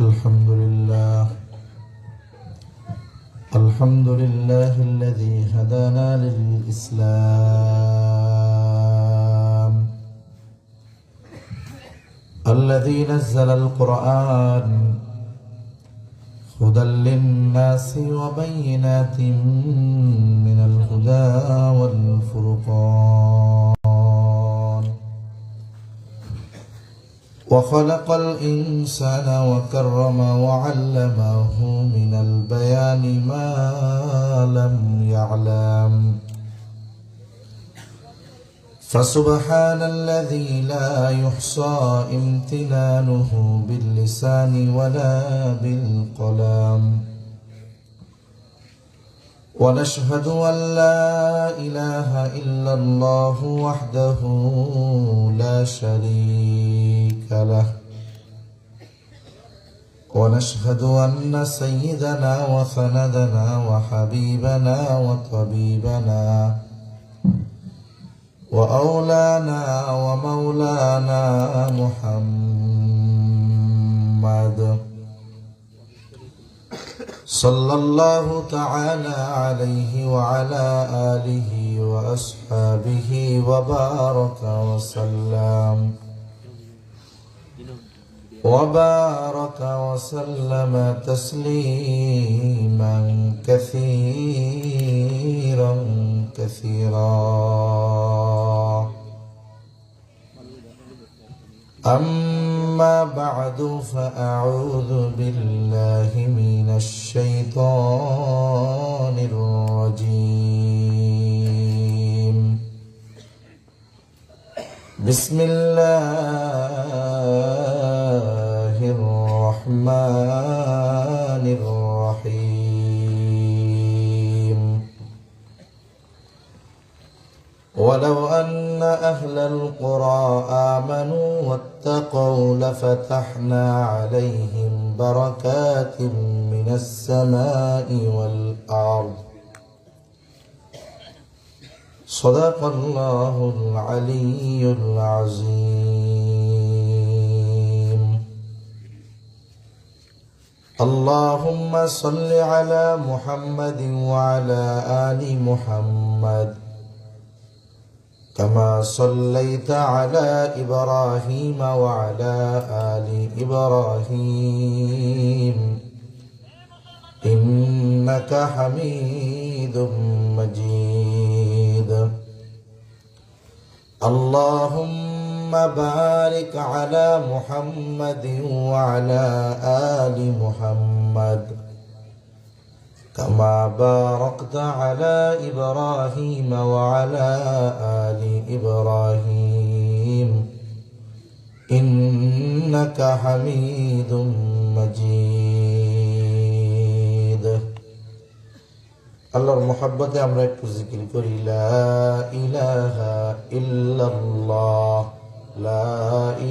الحمد لله الحمد لله الذي هدانا للإسلام الذي نزل القرآن هدى للناس وبينات من الهدى والفرقان وخلق الإنسان وكرم وعلمه من البيان ما لم يعلم فسبحان الذي لا يحصى امتنانه باللسان ولا بالقلم ونشهد أن لا إله إلا الله وحده لا شريك له ونشهد أن سيدنا وسندنا وحبيبنا وطبيبنا وأولانا ومولانا محمد صلى الله تعالى عليه وعلى آله وأصحابه وبارك وسلم تسليما كثيرا أما بعد فأعوذ بالله من الشيطان الرجيم بسم الله الرحمن الرحيم ولو أن أهل القرى آمنوا واتقوا لفتحنا عليهم بركات من السماء والأرض صدق الله العلي العظيم اللهم صل على محمد وعلى آل محمد كما صليت على إبراهيم وعلى آل إبراهيم إنك حميد مجيد اللهم بارك على محمد وعلى آل محمد كما باركت على إبراهيم وعلى آل إبراهيم إنك حميد مجيد আল্লাহর মহব্বতে আমরা একটু জিকির করি লা ইলাহা ইল্লাল্লাহ লা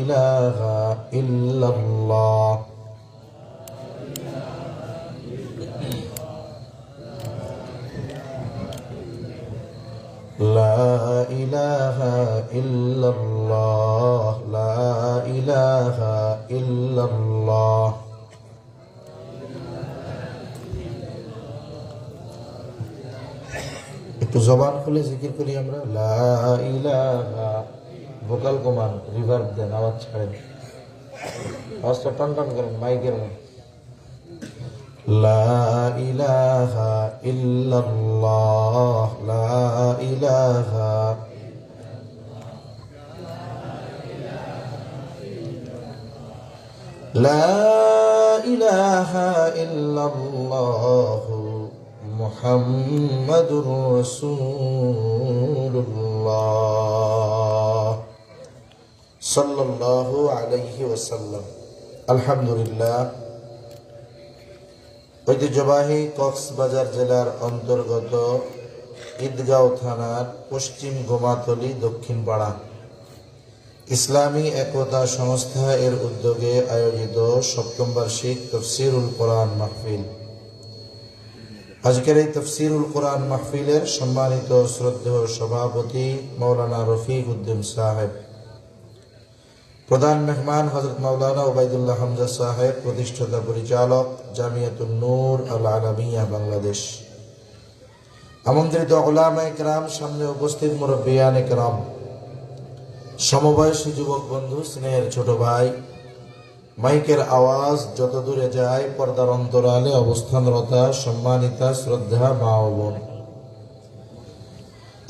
ইলাহা ইল্লাল্লাহ لا إله إلا الله لا إله إلا الله একটু জবান খুলে জিকির করি আমরা লা ইলাহা ভোকাল কমান রিভার্ব দেন আওয়াজ ছাড়েন আওয়াজটা টান টান করেন মাইকের মতো لا إله إلا الله لا إله لا إله إلا الله محمد رسول الله صلى الله عليه وسلم الحمد لله ঐতিহ্যবাহী কক্সবাজার জেলার অন্তর্গত ঈদগাঁও থানার পশ্চিম গোমাতলী দক্ষিণ পাড়া ইসলামী একতা সংস্থা এর উদ্যোগে আয়োজিত সপ্তম বার্ষিক তফসিরুল কোরআন মাহফিল। আজকের এই তফসিরুল কোরআন মাহফিলের সম্মানিত শ্রদ্ধেয় সভাপতি মৌলানা রফিক উদ্দিন সাহেব, প্রধান মেহমান হযরত মাওলানা ওবায়দুল্লাহ হামজা সাহেব, প্রতিষ্ঠাতা পরিচালক, জামিয়াতুন নূর আল আলামিয়া বাংলাদেশ। আমন্ত্রিত উলামায়ে কেরাম, সামনে উপস্থিত মুরব্বিয়ানে কেরাম, সমবয়সী যুবক বন্ধু, স্নেহের ছোট ভাই, মাইকের আওয়াজ যত দূরে যায় পর্দার অন্তরালে অবস্থানরতা সম্মানিতা শ্রদ্ধা মা ও বোন,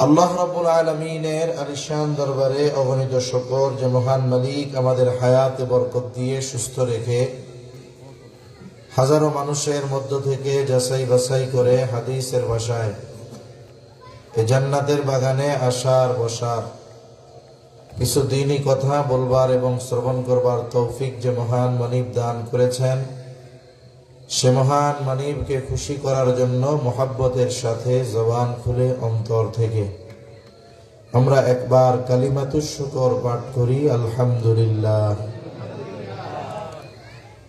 আল্লাহ রাব্বুল আলামিনের আলিশান দরবারে অগণিত শুকর যে মহান মালিক আমাদের হায়াতে বরকত দিয়ে সুস্থ রেখে হাজারো মানুষের মধ্য থেকে যাচাই বাছাই করে হাদিসের ভাষায় এই জান্নাতের বাগানে আসার বসার কিছু দিনই কথা বলবার এবং শ্রবণ করবার তৌফিক যে মহান মানিব দান করেছেন, সে মহান মানিবকে খুশি করার জন্য মোহাব্বতের সাথে জবান খুলে অন্তর থেকে আমরা একবার কালিমাতুশ শুকর পাঠ করি, আলহামদুলিল্লাহ।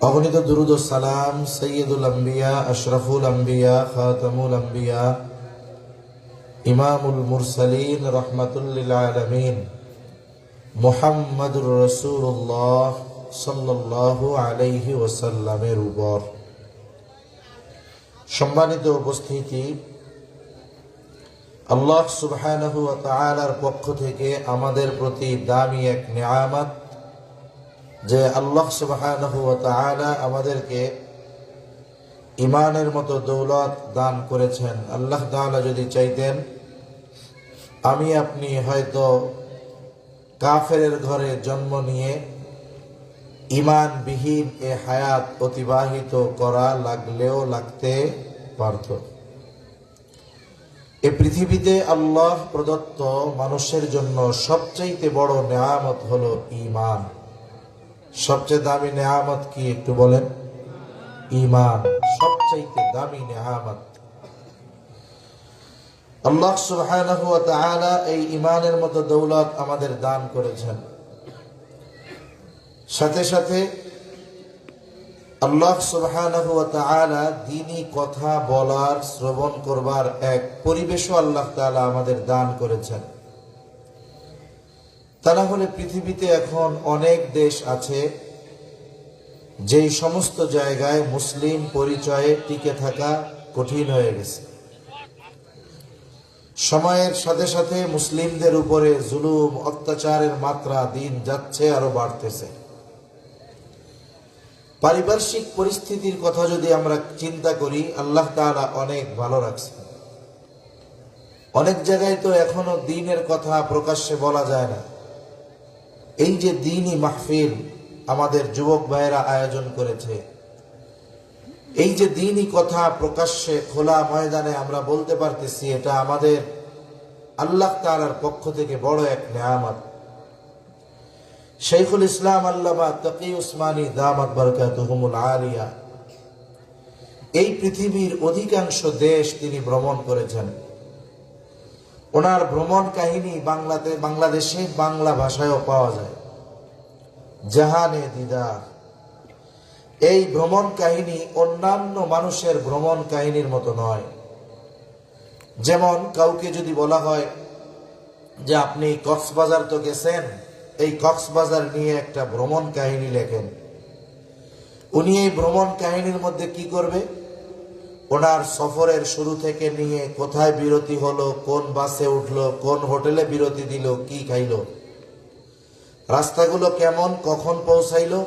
অগণিত দুরুদ ও সালাম সৈয়দুল আম্বিয়া, আশরাফুল আম্বিয়া, খাতামুল আম্বিয়া, ইমামুল মুরসালিন, রহমাতুল লিল আলামিন মুহাম্মাদুর রাসূলুল্লাহ সাল্লাল্লাহু আলাইহি ওয়াসাল্লামের উপর। সম্মানিত উপস্থিতি, আল্লাহ সুবহানাহু ওয়া তাআলার পক্ষ থেকে আমাদের প্রতি দামি এক নিয়ামত যে আল্লাহ সুবহানাহু ওয়া তাআলা আমাদেরকে ইমানের মতো দৌলত দান করেছেন। আল্লাহ তাআলা যদি চাইতেন আমি আপনি হয়তো কাফেরের ঘরে জন্ম নিয়ে ইমানবিহীন এ হায়াত অতিবাহিত করা লাগলেও লাগতে পারত। এ পৃথিবীতে আল্লাহ প্রদত্ত মানুষের জন্য সবচাইতে বড় নেয়ামত হলো ঈমান। সবচেয়ে দামি নেয়ামত কি একটু বলেন? ঈমান সবচাইতে দামি নেয়ামত। আল্লাহ সুবহানাহু ওয়া তাআলা এই ঈমানের মতো দৌলত আমাদের দান করেছেন। সাথে সাথে আল্লাহ সুবহানাহু ওয়া তাআলা দ্বীনি কথা বলার, শ্রবণ করবার এক পরিবেশও আল্লাহ তাআলা আমাদের দান করেছেন। তা না হলে পৃথিবীতে এখন অনেক দেশ আছে যেই সমস্ত জায়গায় মুসলিম পরিচয়ে টিকে থাকা কঠিন হয়ে গেছে। সময়ের সাথে সাথে মুসলিমদের উপরে জুলুম অত্যাচারের মাত্রা দিন যাচ্ছে আরো বাড়তেছে। পারিপার্শ্বিক পরিস্থিতির কথা যদি আমরা চিন্তা করি, আল্লাহ তাআলা অনেক ভালো রাখছেন। অনেক জায়গায় তো এখনো দ্বীনের কথা প্রকাশ্যে বলা যায় না। এই যে দ্বীনি মাহফিল আমাদের যুবক ভাইয়েরা আয়োজন করেছে, এই যে দ্বীনি কথা প্রকাশ্যে খোলা ময়দানে আমরা বলতে পারতেছি, এটা আমাদের আল্লাহ তাআলার পক্ষ থেকে বড় এক নেয়ামত। শাইখুল ইসলাম আল্লামা তাকি উসমানী দামাত বারাকাতুহুমুল আলিয়া এই পৃথিবীর অধিকাংশ দেশ তিনি ভ্রমণ করেছেন। ওনার ভ্রমণ কাহিনী বাংলাদেশে বাংলা ভাষায়ও পাওয়া যায়। জাহানে দিদার এই ভ্রমণ কাহিনী অন্যান্য মানুষের ভ্রমণ কাহিনীর মতো নয়। যেমন কাউকে যদি বলা হয় যে আপনি কক্সবাজার তো গেছেন, এই কক্সবাজার নিয়ে একটা ভ্রমণ কাহিনী লেখেন, উনি এই ভ্রমণ কাহিনীর মধ্যে কি করবে? ওনার সফরের শুরু থেকে নিয়ে কোথায় বিরতি হলো, কোন বাসে উঠলো, কোন হোটেলে বিরতি দিল, কি খাইলো, রাস্তাগুলো কেমন, কখন পৌঁছাইলো,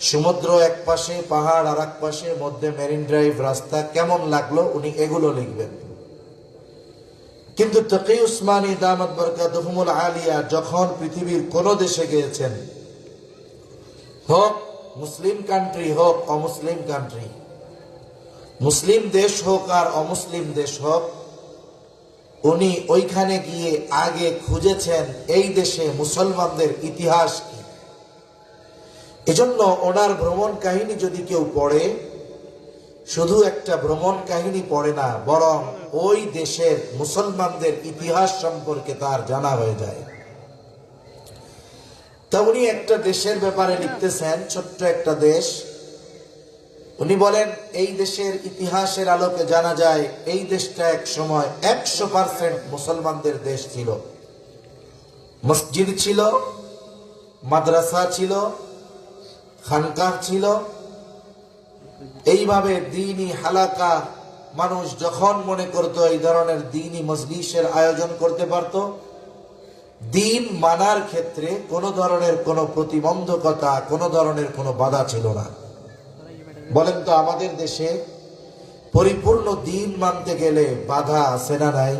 সমুদ্র এক পাশে, পাহাড় আর এক পাশে, মধ্যে মেরিন ড্রাইভ রাস্তা কেমন লাগলো, উনি এগুলো লিখবেন। কিন্তু তাকি উসমানী দামাত বারাকাতুহুমুল আলিয়া যখন পৃথিবীর কোন দেশে গিয়েছেন, হোক মুসলিম কান্ট্রি হোক অমুসলিম কান্ট্রি, মুসলিম দেশ হোক আর অমুসলিম দেশ হোক, উনি ওইখানে গিয়ে আগে খুঁজেছেন এই দেশে মুসলমানদের ইতিহাস কি। এজন্য ওনার ভ্রমণ কাহিনী যদি কেউ পড়ে, শুধু একটা ভ্রমণ কাহিনী পড়ে না, বরং ওই দেশের মুসলমানদের ইতিহাস সম্পর্কে তার জানা হয়ে যায়। তা উনি একটা দেশের ব্যাপারে লিখতেছেন, ছোট্ট একটা দেশ। উনি বলেন এই দেশের ইতিহাসের আলোকে জানা যায় এই দেশটা এক সময় 100% মুসলমানদের দেশ ছিল। মসজিদ ছিল, মাদ্রাসা ছিল, খানকাহ ছিল। এইভাবে দ্বীনি হালাকা মানুষ যখন মনে করত এই ধরনের দ্বীনি মজলিসের আয়োজন করতে পারত, দ্বীন মানার ক্ষেত্রে কোনো ধরনের কোনো প্রতিবন্ধকতা, কোনো ধরনের কোনো বাধা ছিল না। বলেন তো আমাদের দেশে পরিপূর্ণ দ্বীন মানতে গেলে বাধা আছে না নাই?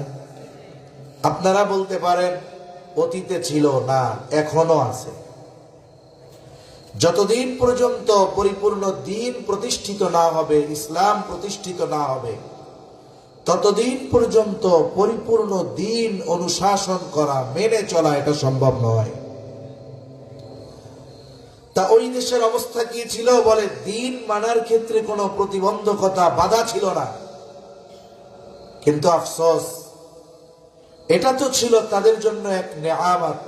আপনারা বলতে পারেন অতীতে ছিল না, এখনো আছে। যতদিন পর্যন্ত পরিপূর্ণ দ্বীন প্রতিষ্ঠিত না হবে, ইসলাম প্রতিষ্ঠিত না হবে, ততদিন পর্যন্ত পরিপূর্ণ দ্বীন অনুশাসন করা, মেনে চলা এটা সম্ভব নয়। তা ওই দেশের অবস্থা কি ছিল? বলে দ্বীন মানার ক্ষেত্রে কোনো প্রতিবন্ধকতা, বাধা ছিল না। কিন্তু আফসোস, এটা তো ছিল তাদের জন্য এক নেয়ামত,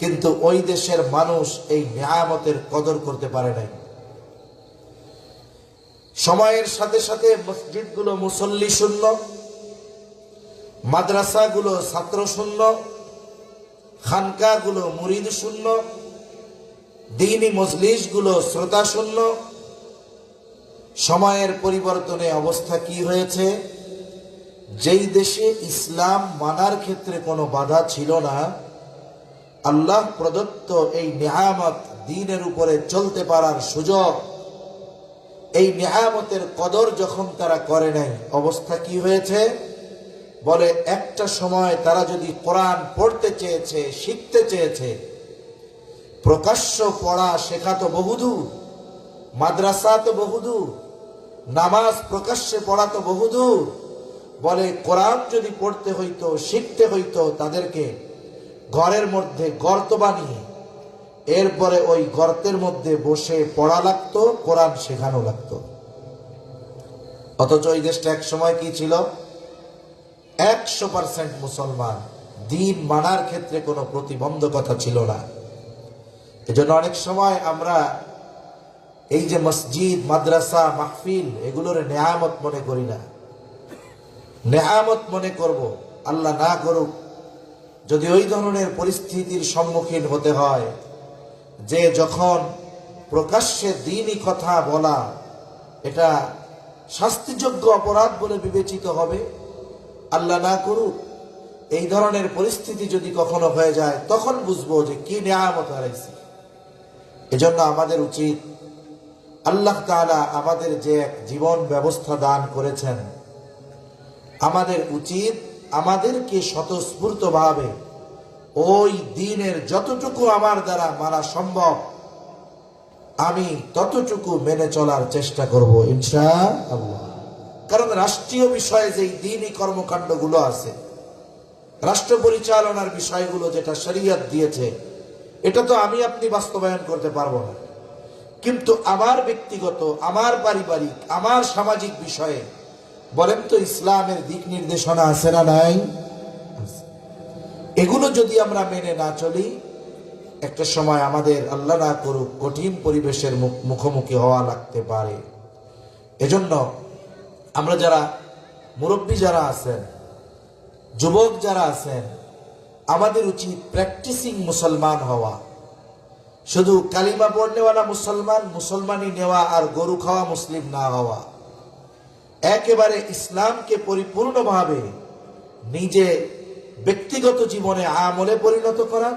কিন্তু ওই দেশের মানুষ এই নেয়ামতের কদর করতে পারে নাই। সময়ের সাথে সাথে মসজিদগুলো মুসল্লি শূন্য, মাদ্রাসাগুলো ছাত্র শূন্য, খানকাগুলো মুরিদ শূন্য, দ্বীনি মজলিসগুলো শ্রোতা শূন্য। সময়ের পরিবর্তনে অবস্থা কি হয়েছে? যেই দেশে ইসলাম মানার ক্ষেত্রে কোনো বাধা ছিল না, আল্লাহ প্রদত্ত এই নেয়ামত, দ্বীনের উপরে চলতে পারার সুযোগ, এই নেয়ামতের কদর যখন তারা করে নাই, অবস্থা কি হয়েছে? বলে একটা সময় তারা যদি কোরআন পড়তে চেয়েছে, শিখতে চেয়েছে, প্রকাশ্য পড়া শেখা তো বহুদূর, মাদ্রাসা তো বহুদূর, নামাজ প্রকাশ্যে পড়া তো বহুদূর, বলে কোরআন যদি পড়তে হইতো, শিখতে হইতো, তাদেরকে ঘরের মধ্যে গর্ত বানিয়ে এরপরে ওই গর্তের মধ্যে বসে পড়া লাগতো, কোরআন শেখানো লাগতো। অথচ এই দেশটা এক সময় কি ছিল? 100% মুসলমান, দ্বীন মানার ক্ষেত্রে কোনো প্রতিবন্ধকতা ছিল না। এজন্য অনেক সময় আমরা এই যে মসজিদ, মাদ্রাসা, মাহফিল, এগুলোর নেয়ামত মনে করি না। নেয়ামত মনে করব, আল্লাহ না করুক যদি ওই ধরনের পরিস্থিতির সম্মুখীন হতে হয় যে যখন প্রকাশ্যে দ্বীনি কথা বলা এটা শাস্তিযোগ্য অপরাধ বলে বিবেচিত হবে। আল্লাহ না করুক এই ধরনের পরিস্থিতি যদি কখনো হয়ে যায়, তখন বুঝবো যে কি নেয়ামত হারাইছি। এজন্য আমাদের উচিত, আল্লাহ তাআলা আমাদের যে এক জীবন ব্যবস্থা দান করেছেন, আমাদের উচিত আমাদেরকে স্বতঃস্ফূর্তভাবে ওই দ্বীনের যতটুকু আমার দ্বারা মানা সম্ভব আমি ততটুকু মেনে চলার চেষ্টা করব ইনশাআল্লাহ। কারণ রাষ্ট্রীয় বিষয়ে যে দ্বীনি কর্মকাণ্ডগুলো আছে, রাষ্ট্র পরিচালনার বিষয়গুলো যেটা শরীয়ত দিয়েছে, এটা তো আমি আপনি বাস্তবায়ন করতে পারবো না। কিন্তু আমার ব্যক্তিগত, আমার পারিবারিক, আমার সামাজিক বিষয়ে বলেন তো ইসলামের দিক নির্দেশনা আছে না নাই? এগুলো যদি আমরা মেনে না চলি, একটা সময় আমাদের আল্লাহ না করুক কঠিন পরিবেশের মুখোমুখি হওয়া লাগতে পারে। এজন্য আমরা যারা মুরব্বী যারা আছেন, যুবক যারা আছেন, আমাদের উচিত প্র্যাকটিসিং মুসলমান হওয়া। শুধু কালিমা পড়নেওয়ালা মুসলমান, মুসলমানি নেওয়া আর গরু খাওয়া মুসলিম না হওয়া। একেবারে ইসলামকে পরিপূর্ণভাবে নিজে ব্যক্তিগত জীবনে আমলে পরিণত করা,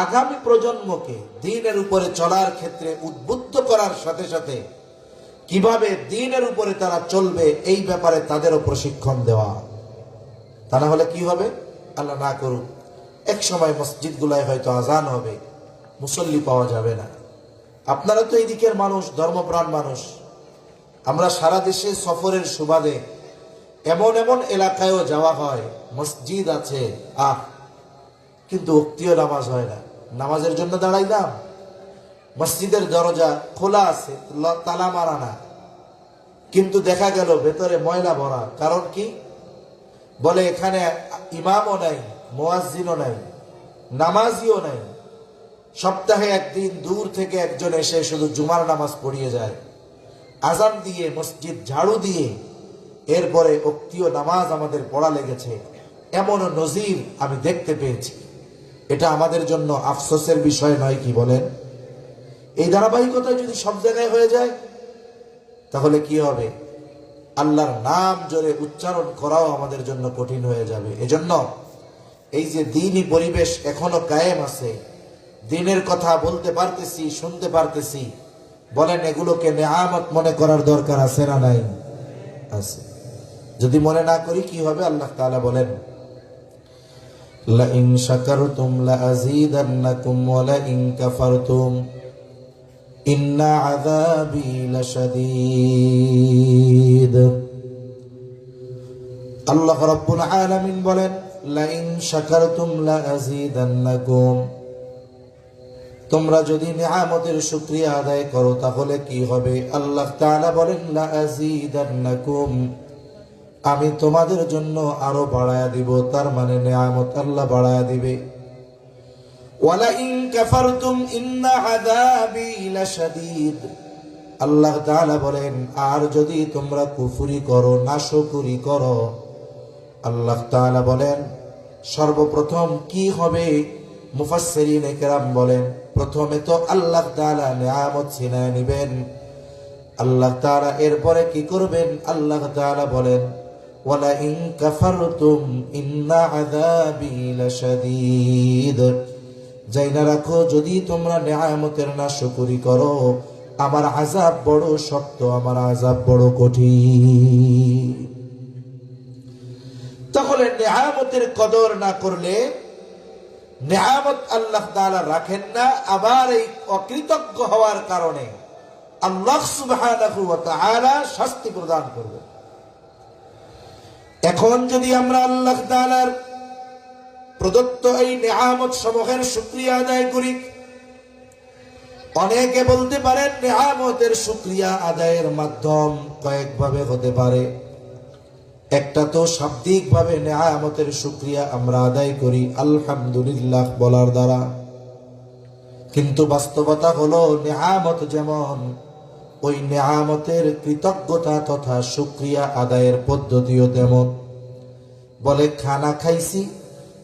আগামী প্রজন্মকে দ্বীনের উপরে চলার ক্ষেত্রে উদ্বুদ্ধ করার সাথে সাথে কিভাবে দ্বীনের উপরে তারা চলবে এই ব্যাপারে তাদেরও প্রশিক্ষণ দেওয়া। তা না হলে কি হবে? আল্লাহ না করুক এক সময় মসজিদগুলায় হয়তো আজান হবে, মুসল্লি পাওয়া যাবে না। আপনারা তো এই দিকের মানুষ, ধর্মপ্রাণ মানুষ। আমরা সারা দেশে সফরের সুবাদে এমন এমন এলাকায়ও যাওয়া হয়, মসজিদ আছে কিন্তু উক্তীয় নামাজ হয় না। নামাজের জন্য দাঁড়াইলাম, মসজিদের দরজা খোলা আছে, তালা মারা না, কিন্তু দেখা গেল ভেতরে ময়লা ভরা। কারণ কি? বলে এখানে ইমামও নাই, মুয়াজ্জিনও নাই, নামাজিও নাই। সপ্তাহে একদিন দূর থেকে একজন এসে শুধু জুমার নামাজ পড়িয়ে যায়, আজান দিয়ে মসজিদ ঝাড়ু দিয়ে এরপরে উক্তীয় নামাজ আমাদের পড়া লেগেছে। এমন নজির আমি দেখতে পেয়েছি। এটা আমাদের জন্য আফসোসের বিষয় নয় কি বলেন? এই ধারাবাহিকতা যদি সব জায়গায় হয়ে যায় তাহলে কি হবে? আল্লাহর নাম জোরে উচ্চারণ করাও আমাদের জন্য কঠিন হয়ে যাবে। এজন্য এই যে দ্বীনি পরিবেশ এখনো কায়েম আছে, দ্বীনের কথা বলতে পারতেছি, শুনতে পারতেছি, বলেন এগুলোকে নেয়ামত মনে করার দরকার আছে না নাই? আছে। যদি মনে না করি কি হবে? আল্লাহ তাআলা বলেন, লাইন শাকারতুম লাযীদান্নাকুম ওয়া লাইন কাফারতুম ইন্না আযাবী লাশাদীদ। আল্লাহ রাব্বুল আলামিন বলেন, লাইন শাকারতুম লাযীদান্নাকুম, তোমরা যদি নিয়ামতের শুকরিয়া আদায় করো তাহলে কি হবে? আল্লাহ তাআলা বলেন, লাযীদান্নাকুম, আমি তোমাদের জন্য আরো বাড়ায়া দিব। তার মানে নিয়ামত আল্লাহ বাড়ায়া দিবে। ওয়ালা ইন কাফারতুম ইন্না আযাবী লাশাদীদ, আল্লাহ তাআলা বলেন, আর যদি তোমরা কুফরি করো, নাশকরি করো, আল্লাহ তাআলা বলেন সর্বপ্রথম কি হবে? মুফাসসিরিনে কেরাম বলেন, প্রথমে তো আল্লাহ তাআলা নিয়ামত ছিনায় নিবেন। আল্লাহ তাআলা এরপরে কি করবেন? আল্লাহ তাআলা বলেন, ওয়ালা ইন কাফারতুম ইন্না আযাবী লাশাদীদ, জাইনা রাখো যদি তোমরা নিয়ামতের নাশকরি করো, আমার আযাব বড় শক্ত, আমার আযাব বড় কঠিন। তাহলে নিয়ামতের কদর না করলে নিয়ামত আল্লাহ তাআলা রাখেন না, আবার এই অকৃতজ্ঞ হওয়ার কারণে আল্লাহ সুবহানাহু ওয়া তাআলা শাস্তি প্রদান করবেন। এখন যদি আমরা আল্লাহ তাআলার প্রদত্ত এই নিয়ামত সমূহের শুকরিয়া আদায় করি, অনেকে বলতে পারেন নিয়ামতের শুকরিয়া আদায়ের মাধ্যম কয়েকভাবে হতে পারে। একটা তো শাব্দিক ভাবে নিয়ামতের শুকরিয়া আমরা আদায় করি আলহামদুলিল্লাহ বলার দ্বারা, কিন্তু বাস্তবতা হলো নিয়ামত যেমন, ওই নিয়ামতের কৃতজ্ঞতা তথা শুকরিয়া আদায়ের পদ্ধতিও তেমন। বলে খানা খাইছি,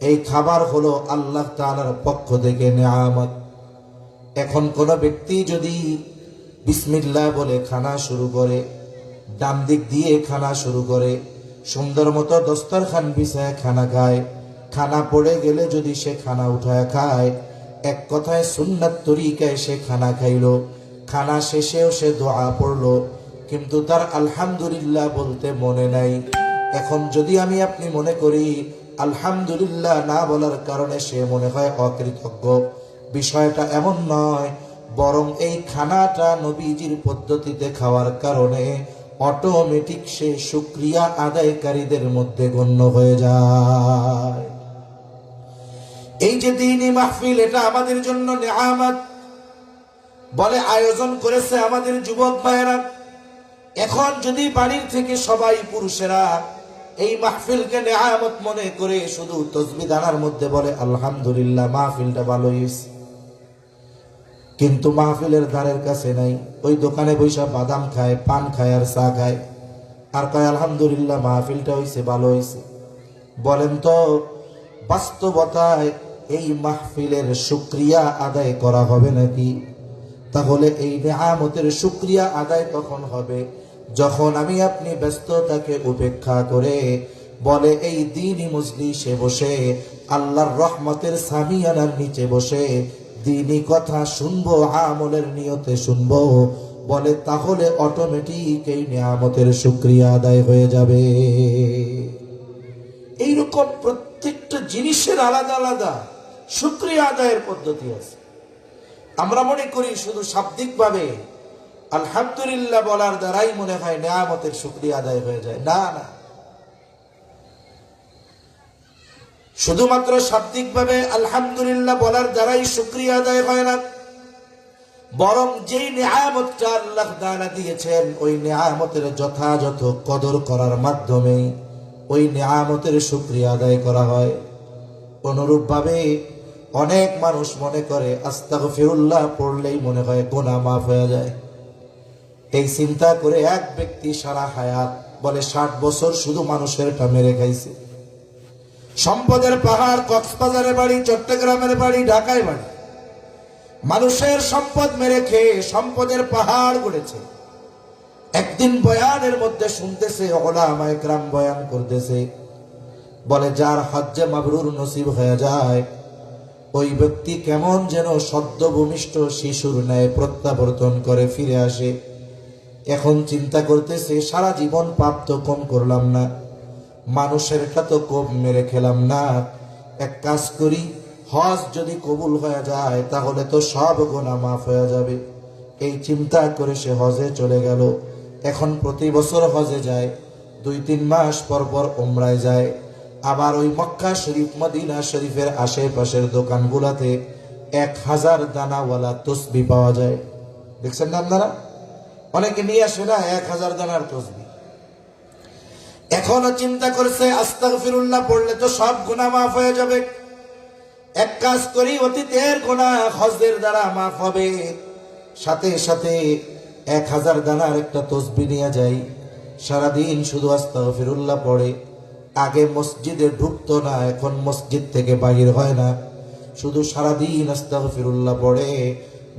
এই খাবার হলো আল্লাহ তাআলার পক্ষ থেকে নিয়ামত। এখন কোন ব্যক্তি যদি বিসমিল্লাহ বলে খানা শুরু করে, ডান দিক দিয়ে খানা শুরু করে, সুন্দর মতো দস্তরখান বিছায় খানা খায়, খানা পড়ে গেলে যদি সে খানা উঠায় খায়, এক কথায় সুন্নাত তরিকায় সে খানা খাইলো, খানা শেষেও সে দোয়া পড়লো, কিন্তু তার আলহামদুলিল্লাহ বলতে মনে নাই। এখন যদি আমি আপনি মনে করি আলহামদুলিল্লাহ না বলার কারণে সে মনে হয় অকৃতজ্ঞ, বিষয়টা এমন নয়, বরং এই খানাটা নবীজির পদ্ধতিতে খাওয়ার কারণে অটোমেটিক সে শুকরিয়া আদায়কারীদের মধ্যে গণ্য হয়ে যায়। এই যে দ্বীনি মাহফিল, এটা আমাদের জন্য নিয়ামত বলে আয়োজন করেছে আমাদের যুবক ভাইয়েরা। এখন যদি বাড়ির থেকে সবাই পুরুষেরা এই মাহফিলকে নিয়ামত মনে করে শুধু তসবিহ দানার মধ্যে বলে আলহামদুলিল্লাহ, মাহফিলটা ভালো হয়েছে, কিন্তু মাহফিলের ধারের কাছে নাই, ওই দোকানে বৈশা বাদাম খায়, পান খায় আর চা খায়, আর কয় আলহামদুলিল্লাহ মাহফিলটা হয়েছে, ভালো হয়েছে। বলেন তো বাস্তবতায় এই মাহফিলের শুকরিয়া আদায় করা হবে নাকি? তাহলে এই নিয়ামতের শুকরিয়া আদায় তখন হবে যখন আমি আপনি ব্যস্ততাকে উপেক্ষা করে বলে এই দ্বীনি মজলিসে বসে আল্লাহর রহমতের সামিয়ানার নিচে বসে দ্বীনি কথা শুনবো, আমলের নিয়তে শুনবো, বলে তাহলে অটোমেটিক এই নিয়ামতের শুকরিয়া আদায় হয়ে যাবে। এইরকম প্রত্যেকটা জিনিসের আলাদা আলাদা শুকরিয়া আদায়ের পদ্ধতি আছে। আমরা মনে করি শুধু শাব্দিক ভাবে আলহামদুলিল্লাহ বলার দ্বারাই মনে হয় নিয়ামতের শুকরিয়া আদায় হয়ে যায়। না না, শুধুমাত্র শাব্দিক ভাবে আলহামদুলিল্লাহ বলার দ্বারাই শুকরিয়া আদায় হয় না, বরং যেই নিয়ামতটা আল্লাহ তাআলা দিয়েছেন ওই নিয়ামতের যথাযথ কদর করার মাধ্যমে ওই নিয়ামতের শুকরিয়া আদায় করা হয়। অনুরূপ ভাবে অনেক মানুষ মনে করে আস্তাগফিরুল্লাহ পড়লেই মনে হয় গুনাহ মাফ হয়ে যায়। এই চিন্তা করে এক ব্যক্তি সারা হায়াত বলে 60 বছর শুধু মানুষেরটা মেরে খাইছে, সম্পদের পাহাড়, কক্সবাজারে বাড়ি, চট্টগ্রামের বাড়ি, ঢাকায় বাড়ি। মানুষের সম্পদ মেরে খেয়ে সম্পদের পাহাড় গড়েছে। একদিন বয়ানের মধ্যে শুনতেছে, ওলামায়ে কেরাম বয়ান করতেছে, বলে যার হজ্জে মাবরুর নসিব হয়ে যায় ওই ব্যক্তি কেমন যেন সদ্য ভূমিষ্ঠ শিশুর ন্যায় প্রত্যাবর্তন করে ফিরে আসে। এখন চিন্তা করতেছে, সারা জীবন পাপ তো কম করলাম না, মানুষেরটা তো কম মেরে খেলাম না, এক কাজ করি, হজ যদি কবুল হয়ে যায় তাহলে তো সব গুনাহ মাফ হয়ে যাবে। এই চিন্তা করে সে হজে চলে গেল। এখন প্রতি বছর হজে যায়, 2-3 মাস পর পর উমরায় যায়। আবার ওই মক্কা শরীফ, মদিনা শরীফের আশেপাশের দোকানগুলোতে 1000 দানাওয়ালা তসবিহ পাওয়া যায়। দেখছেন না আপনারা? অনেকে নিয়ে আসে না 1000 দানার তসবিহ। এখনো চিন্তা করছে আস্তাগফিরুল্লাহ পড়লে তো সব গুনাহ মাফ হয়ে যাবে। এক কাজ করি, অতীতের গুনাহ হজের দ্বারা মাফ হবে, সাথে সাথে 1000 দানার একটা তসবিহ নিয়ে যাই। সারাদিন শুধু আস্তাগফিরুল্লাহ পড়ে। আগে মসজিদে ঢুকতো না, এখন মসজিদ থেকে বাহির হয় না, শুধু সারাদিন আস্তাগফিরুল্লাহ পড়ে।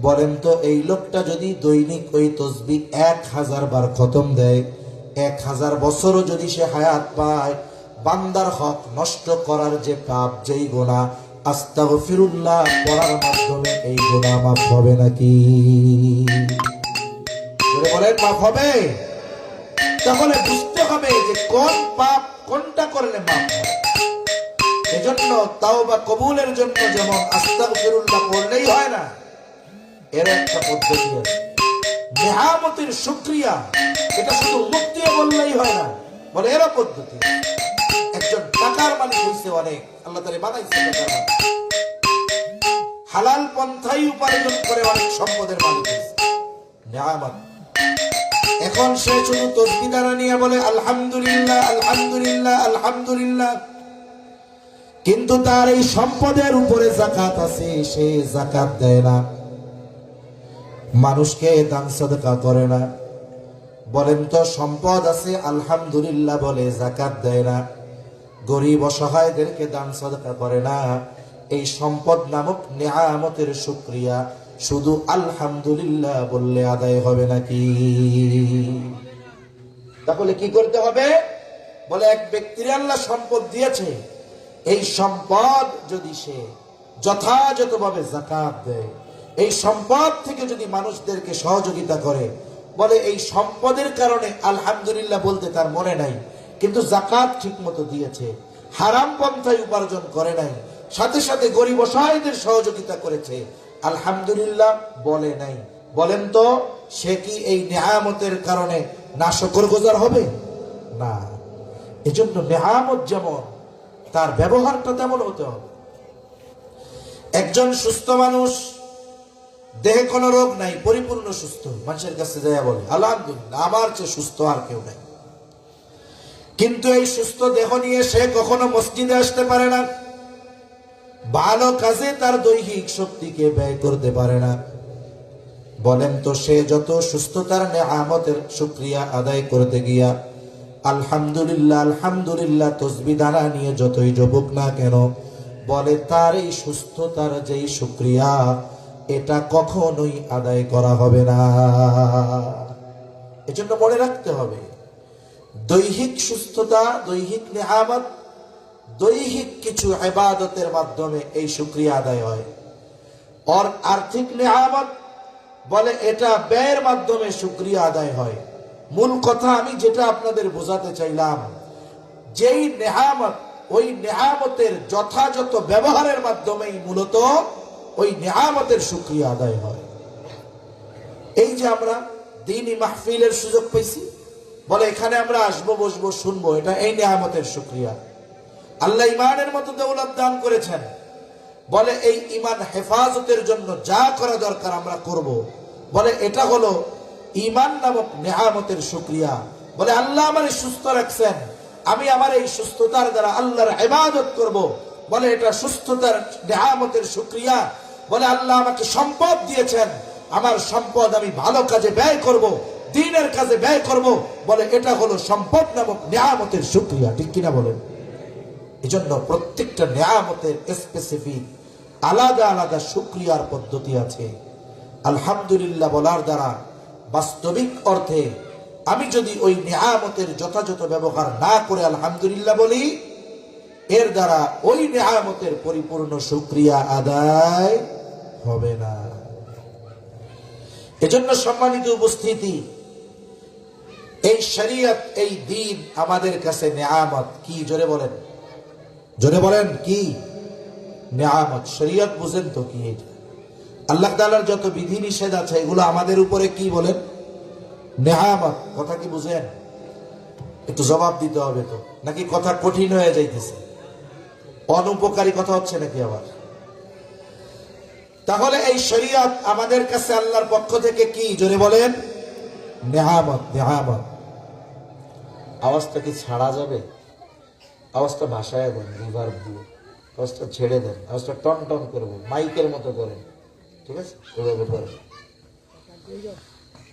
বলেন তো এই লোকটা যদি দৈনিক ওই তসবিহ 1000 বার খতম দেয়, 1000 বছরও যদি সে হায়াত পায়, বান্দার হক নষ্ট করার যে পাপ, যেই গুনাহ, আস্তাগফিরুল্লাহ পড়ার মাধ্যমে এই গুনাহ মাফ হবে নাকি? বলেন মাফ হবে? তাহলে বুঝতে হবে যে কোন পাপ কোনটা করলে মাফ হয়। এজন্য তাওবা কবুলের জন্য যেমন আস্তাগফিরুল্লাহ পড়লেই হয় না, এর একটা পদ্ধতি আছে। নেয়ামতের শুকরিয়া, এটা শুধু মুখ দিয়ে বললেই হয় না, বলে এরও পদ্ধতি। একজন টাকার মালিক হইছে অনেক, আল্লাহ তাআলা বানাইছে টাকার মালিক, হালাল পন্থায় উপার্জন করে অনেক সম্পদের মালিক হইছে, নেয়ামত। এখন সে শুধু তসবিহ দ্বারা নিয়ে বলে আলহামদুলিল্লাহ আলহামদুলিল্লাহ আলহামদুলিল্লাহ, কিন্তু তার এই সম্পদের উপরে যাকাত আছে, সে যাকাত দেয় না, মানুষকে দান সাদকা করে না। বলেন তো সম্পদ আছে আলহামদুলিল্লাহ বলে, যাকাত দেয় না, গরিব অসহায়দেরকে দান সাদকা করে না, এই সম্পদ নামক নেয়ামতের শুকরিয়া শুধু আলহামদুলিল্লাহ বললে আদায় হবে নাকি? তাহলে কি করতে হবে? বলে এক ব্যক্তির আল্লাহ সম্পদ দিয়েছে, এই সম্পদ যদি সে যথাযথভাবে যাকাত দেয়, এই সম্পদ থেকে যদি মানুষদেরকে সহযোগিতা করে, বলে এই সম্পদের কারণে আলহামদুলিল্লাহ বলতে তার মনে নাই, কিন্তু যাকাত ঠিক মতো দিয়েছে, হারাম পন্থায় উপার্জন করে নাই, সাথে সাথে গরিব অসহায়দের সহযোগিতা করেছে, আলহামদুলিল্লাহ বলে নাই। বলেন তো সে কি এই নেয়ামতের কারণে নাশকরগুজার হবে? না। এজন্য নেয়ামত যেমন, তার ব্যবহারটা তেমন হতে হবে। একজন সুস্থ মানুষ, দেহে কোনো রোগ নাই, পরিপূর্ণ সুস্থ, মানুষের কাছে যায় বলে আলহামদুলিল্লাহ আমার চেয়ে সুস্থ আর কেউ নাই, কিন্তু এই সুস্থ দেহ নিয়ে সে কখনো মসজিদে আসতে পারে না, ভালো কাজে তার দৈহিক শক্তিকে ব্যয় করতে পারে না। বলেন তো সে যত সুস্থতার নেয়ামতের শুকরিয়া আদায় করতে গিয়া আলহামদুলিল্লাহ আলহামদুলিল্লাহ তসবিহ দানা নিয়ে যতই জপুক না কেন, বলে তার এই সুস্থতার যেই শুকরিয়া, এটা কখনোই আদায় করা হবে না। এজন্য মনে রাখতে হবে, দৈহিক সুস্থতা, দৈহিক নেয়ামত, দৈহিক কিছু ইবাদতের মাধ্যমে এই শুকরিয়া আদায় হয়। আর আর্থিক নেয়ামত বলে এটা ব্যয়ের মাধ্যমে শুকরিয়া আদায় হয়। মূল কথা আমি যেটা আপনাদের বোঝাতে চাইলাম, যেই নেয়ামত, ওই নেয়ামতের যথাযথ ব্যবহারের মাধ্যমেই মূলত ওই নেয়ামতের শুকরিয়া আদায় হয়। এই যে আমরা দ্বীনি মাহফিলের সুযোগ পেয়েছি, বলে এখানে আমরা আসবো, বসবো, শুনবো, এটা এই নেয়ামতের শুকরিয়া। আল্লাহ ইমানের মতো দৌলত দান করেছেন, বলে এই ইমান হেফাজতের জন্য যা করা দরকার আমরা করব, বলে এটা হলো ইমান নামক নেয়ামতের শুকরিয়া। বলে আল্লাহ আমারে সুস্থ রাখছেন, আমি আমার এই সুস্থতার দ্বারা আল্লাহর ইবাদত করব, বলে এটা সুস্থতার নেয়ামতের শুকরিয়া। বলে আল্লাহ আমাকে সম্পদ দিয়েছেন, আমার সম্পদ আমি ভালো কাজে ব্যয় করব, দ্বীনের কাজে ব্যয় করব, বলে এটা হলো সম্পদ নামক নেয়ামতের শুকরিয়া। ঠিক কিনা বলেন? এজন্য প্রত্যেকটা নিয়ামতের স্পেসিফিক আলাদা আলাদা শুকরিয়ার পদ্ধতি আছে। আলহামদুলিল্লাহ বলার দ্বারা বাস্তবিক অর্থে আমি যদি ওই নিয়ামতের যথাযথ ব্যবহার না করে আলহামদুলিল্লাহ বলি, এর দ্বারা ওই নিয়ামতের পরিপূর্ণ শুকরিয়া আদায় হবে না। এজন্য সম্মানিত উপস্থিতি, এই শরীয়ত, এই দ্বীন আমাদের কাছে নিয়ামত। কি জোরে বলেন, জোরে বলেন, কি নিয়ামত? শরীয়ত বুঝেন তো কি? এটা আল্লাহ তাআলার যত বিধি নিষেধ আছে এগুলো আমাদের উপরে কি বলেন? নিয়ামত। কথা কি বুঝেন? একটু জবাব দিতে হবে তো, নাকি কথা কঠিন হয়ে যাইতেছে? অনুপকারী কথা হচ্ছে নাকি আবার? তাহলে এই শরীয়ত আমাদের কাছে আল্লাহর পক্ষ থেকে কি? জোরে বলেন, নিয়ামত। নিয়ামত আওয়াজটা কি ছাড়া যাবে? আওয়াজটা ভাষায় দেন, রিভার্ব দিয়ে আওয়াজটা ছেড়ে দেন, আওয়াজটা টন টন করবো, মাইকের মতো করেন, ঠিক আছে? ওভাবে করেন।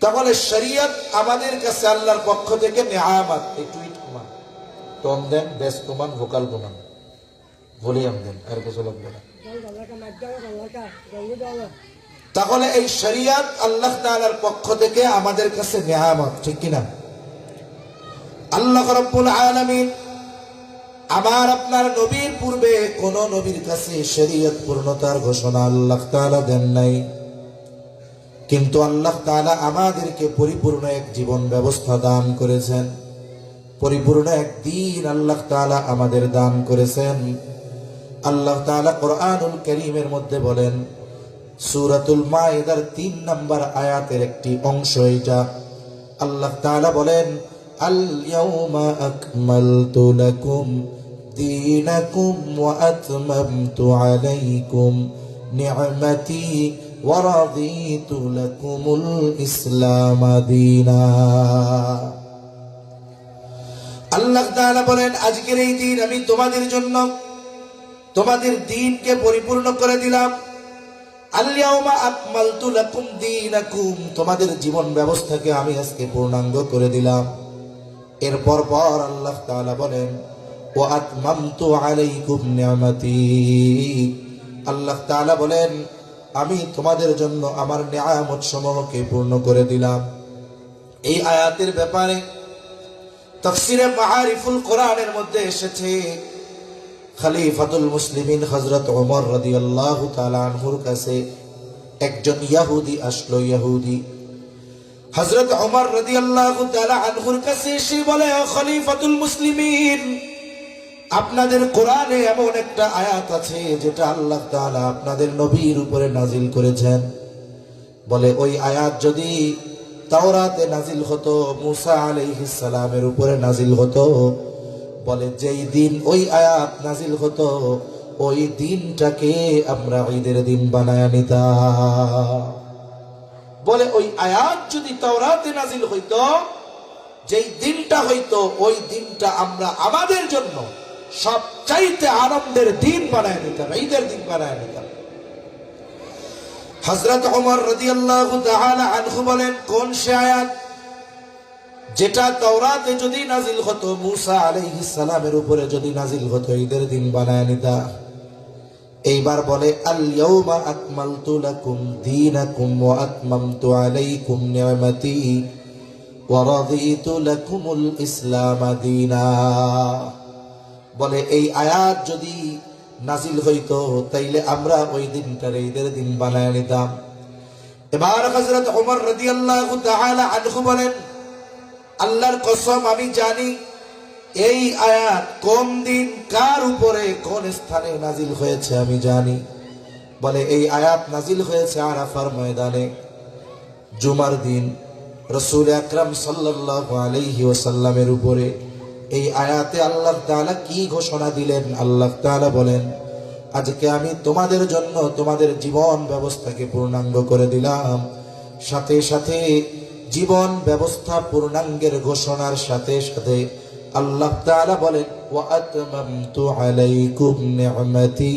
তাহলে শরীয়ত আমাদের কাছে আল্লাহর পক্ষ থেকে নিয়ামত। এই টুইট কমান, টন দেন, বেস কমান, ভোকাল কমান, ভলিউম দেন, আর কিছু লাগবে না। তাহলে এই শরীয়ত আল্লাহ তাআলার পক্ষ থেকে আমাদের কাছে নিয়ামত, ঠিক কিনা? আল্লাহ রাব্বুল আলামিন আমার আপনার নবীর পূর্বে কোন নবীর কাছে শরীয়ত পূর্ণতার ঘোষণা আল্লাহ তাআলা দেন নাই, কিন্তু আল্লাহ তাআলা আমাদেরকে পরিপূর্ণ এক জীবন ব্যবস্থা দান করেছেন, পরিপূর্ণ এক দ্বীন আল্লাহ তাআলা আমাদের দান করেছেন। আল্লাহ তাআলা কোরআনুল কারীমের মধ্যে বলেন, সূরাতুল মায়েদার ৩ নম্বর আয়াতের একটি অংশ এটা। আল্লাহ তাআলা বলেন, আল ইয়াউমা আকমালতু লাকুম দীনাকুম ওয়া আতমামতু আলাইকুম নি'মাতি ওয়া রাদিতু লাকুমুল ইসলাম দীনা। আল্লাহ তাআলা বলেন, আজকের এই দিন আমি তোমাদের জন্য তোমাদের দ্বীনকে পরিপূর্ণ করে দিলাম। আল ইয়াউমা আকমালতু লাকুম দীনাকুম, তোমাদের জীবন ব্যবস্থাকে আমি আজকে পূর্ণাঙ্গ করে দিলাম। এরপর পর আল্লাহ তাআলা বলেন, ওয়া আতমামতু আলাইকুম নি'মাতি, আল্লাহ তাআলা বলেন আমি তোমাদের জন্য আমার নিয়ামত সমূহকে পূর্ণ করে দিলাম। এই আয়াতের ব্যাপারে তাফসীরে মাআরিফুল কোরআনের মধ্যে এসেছে, খলিফাতুল মুসলিমিন হযরত ওমর রাদিয়াল্লাহু তাআলা আনহুর কাছে একজন ইহুদি আসলো। ইহুদি হযরত ওমর রাদিয়াল্লাহু তাআলা আনহুর কাছে এসে বলে, ও খলিফাতুল মুসলিমিন, আপনাদের কোরআনে এমন একটা আয়াত আছে যেটা আল্লাহ তাআলা আপনাদের নবীর উপরে নাজিল করেছেন। বলে ওই আয়াত যদি তাওরাতে নাজিল হতো, মুসা আলাইহিস সালামের উপরে নাজিল হতো, বলে যেই দিন ওই আয়াত নাজিল হতো ওই দিনটাকে আমরা ঈদের দিন বানায় নিতাম। বলে ওই আয়াত যদি তাওরাতে নাজিল হইতো, যেই দিনটা হইতো ওই দিনটা আমরা আমাদের জন্য সবচাইতে আনন্দের দিন বানায় নিতাম, ঈদের দিন বানায় নিতাম। হযরত ওমর রাদিয়াল্লাহু তাআলা আনহু বলেন, কোন সে আয়াত যেটা তাওরাতে যদি নাজিল হতো, মুসা আলাইহিস সালামের উপরে যদি নাজিল হতো, ঈদের দিন বানায় নিতা। এইবার বলে, আল ইয়াউমা আকমালতু লাকুম দীনাকুম ওয়া আতমামতু আলাইকুম নি'মাতি ওয়া রাদিতু লাকুমুল ইসলাম দীনা। বলে এই আয়াত যদি নাজিল হইতো তাইলে আমরা ওই দিনটারে ঈদের দিন বানায় নিতাম। এবার হযরত ওমর রাদিয়াল্লাহু তাআলা আনহু বলেন, আল্লাহর কসম আমি জানি এই আয়াত কোন দিন কার উপরে কোন স্থানে নাজিল হয়েছে আমি জানি। বলে এই আয়াত নাজিল হয়েছে আরাফার ময়দানে জুমার দিন রাসূল আকরাম সাল্লাল্লাহু আলাইহি ওয়াসাল্লামের উপরে। এই আয়াতে আল্লাহ তাআলা কি ঘোষণা দিলেন? আল্লাহ তাআলা বলেন, আজকে আমি তোমাদের জন্য তোমাদের জীবন ব্যবস্থাকে পূর্ণাঙ্গ করে দিলাম। সাথে সাথে জীবন ব্যবস্থা পূর্ণাঙ্গের ঘোষণার সাথে সাথে আল্লাহ তাআলা বলেন, ওয়া আতমামতু আলাইকুম নি'মাতি,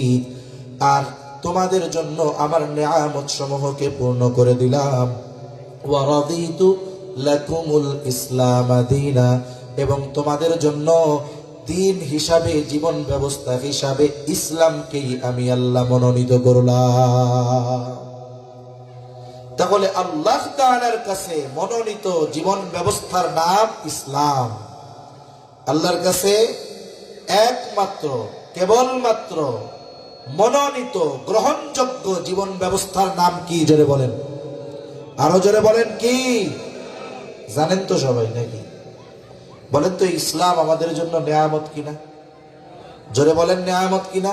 আর তোমাদের জন্য আমার নিয়ামত সমূহকে পূর্ণ করে দিলাম। ওয়া রাদিতু লাকুমুল ইসলাম দীনা, এবং তোমাদের জন্য দিন হিসাবে, জীবন ব্যবস্থা হিসাবে ইসলামকেই আমি আল্লাহ মনোনীত করলাম। তাহলে আল্লাহ তাআলার কাছে মনোনীত জীবন ব্যবস্থার নাম ইসলাম। আল্লাহর কাছে একমাত্র, কেবলমাত্র মনোনীত গ্রহণযোগ্য জীবন ব্যবস্থার নাম কি? জোরে বলেন, আরো জোরে বলেন কি? জানেন তো সবাই নাকি? বলেন তো ইসলাম আমাদের জন্য নেয়ামত কিনা? জোরে বলেন নেয়ামত কিনা?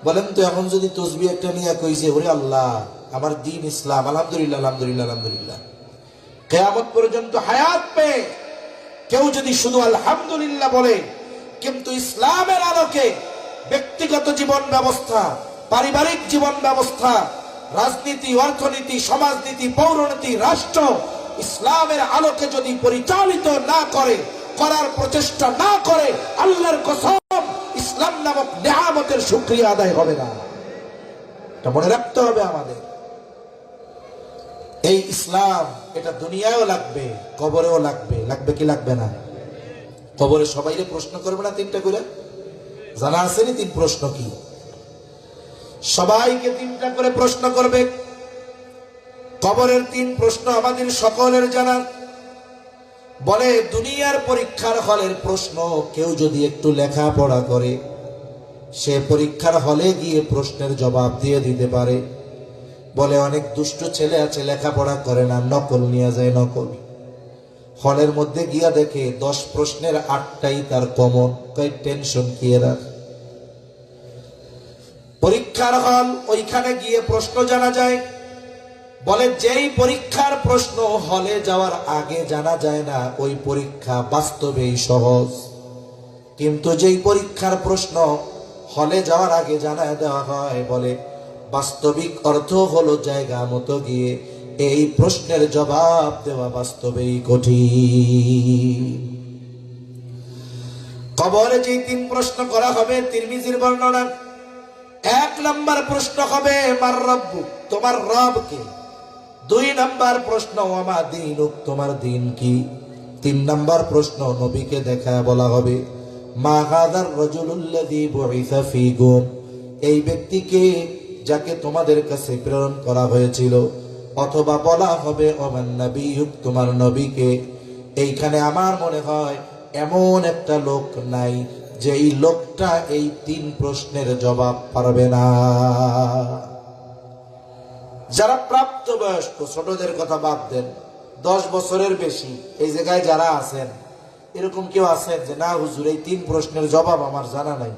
বলেন তো এখন যদি তসবিহ একটা নিয়ে কইছে ওরে আল্লাহ আমার দিন ইসলাম, আলহামদুলিল্লাহ আলহামদুলিল্লাহ আলহামদুলিল্লাহ, কিয়ামত পর্যন্ত হায়াত পেয়ে কেউ যদি শুধু আলহামদুলিল্লাহ বলে, কিন্তু ইসলামের আলোকে ব্যক্তিগত জীবন ব্যবস্থা, পারিবারিক জীবন ব্যবস্থা, রাজনীতি, অর্থনীতি, সমাজনীতি, পৌরনীতি, রাষ্ট্র ইসলামের আলোকে যদি পরিচালিত না করে, করার প্রচেষ্টা না করে, আল্লাহর কসম ইসলাম নামক নেয়ামতের শুকরিয়া আদায় হবে না। এটা মনে রাখতে হবে আমাদের। এই ইসলাম এটা দুনিয়ায়ও লাগবে, কবরেও লাগবে। লাগবে কি লাগবে না? কবরে সবাইরে প্রশ্ন করবে না তিনটা করে? জানা আসেনি তিন প্রশ্ন কি? সবাইকে তিনটা করে প্রশ্ন করবে। কবরের তিন প্রশ্ন আমাদের সকলের জানা। বলে দুনিয়ার পরীক্ষার হলের প্রশ্ন কেউ যদি একটু লেখাপড়া করে, সে পরীক্ষার হলে গিয়ে প্রশ্নের জবাব দিয়ে দিতে পারে। বলে অনেক দুষ্ট ছেলে আছে লেখাপড়া করে না, নকল নিয়ে যায়, নকল। হলের মধ্যে গিয়া দেখে 10 প্রশ্নের 8টাই তার কমন। টেনশন কি এরা? পরীক্ষার হল, ওইখানে গিয়ে প্রশ্ন জানা যায়। বলে যেই পরীক্ষার প্রশ্ন হলে যাওয়ার আগে জানা যায় না, ওই পরীক্ষা বাস্তবেই সহজ। কিন্তু যেই পরীক্ষার প্রশ্ন হলে যাওয়ার আগে জানা দেওয়া হয়, বলে বাস্তবিক অর্থ হলো জায়গা মতো গিয়ে এই প্রশ্নের জবাব দেওয়া বাস্তবেই কঠিন। কবরে যে তিন প্রশ্ন করা হবে, তিরমিজির বর্ণনা। 1 নম্বর প্রশ্ন হবে মার রব্বুক, তোমার রব কে? 2 নম্বর প্রশ্ন ওয়ামা দীনুক, তোমার দিন কি? 3 নম্বর প্রশ্ন নবীকে দেখায় বলা হবে মা হাযার রাজুলুল্লাযী বুইসা ফীকুম, এই ব্যক্তিকে যাকে তোমাদের কাছে প্রেরণ করা হয়েছিল। অথবা বলা হবে ওমান নবিয়ুক, তোমার নবীকে। এইখানে আমার মনে হয় এমন একটা লোক নাই যেই লোকটা এই 3 প্রশ্নের জবাব পারবে না। যারা প্রাপ্তবয়স্ক, ছোটদের কথা বাদ দেন, 10 বছরের বেশি এই জায়গায় যারা আছেন, এরকম কেউ আছেন যে না হুজুর এই 3 প্রশ্নের জবাব আমার জানা নাই?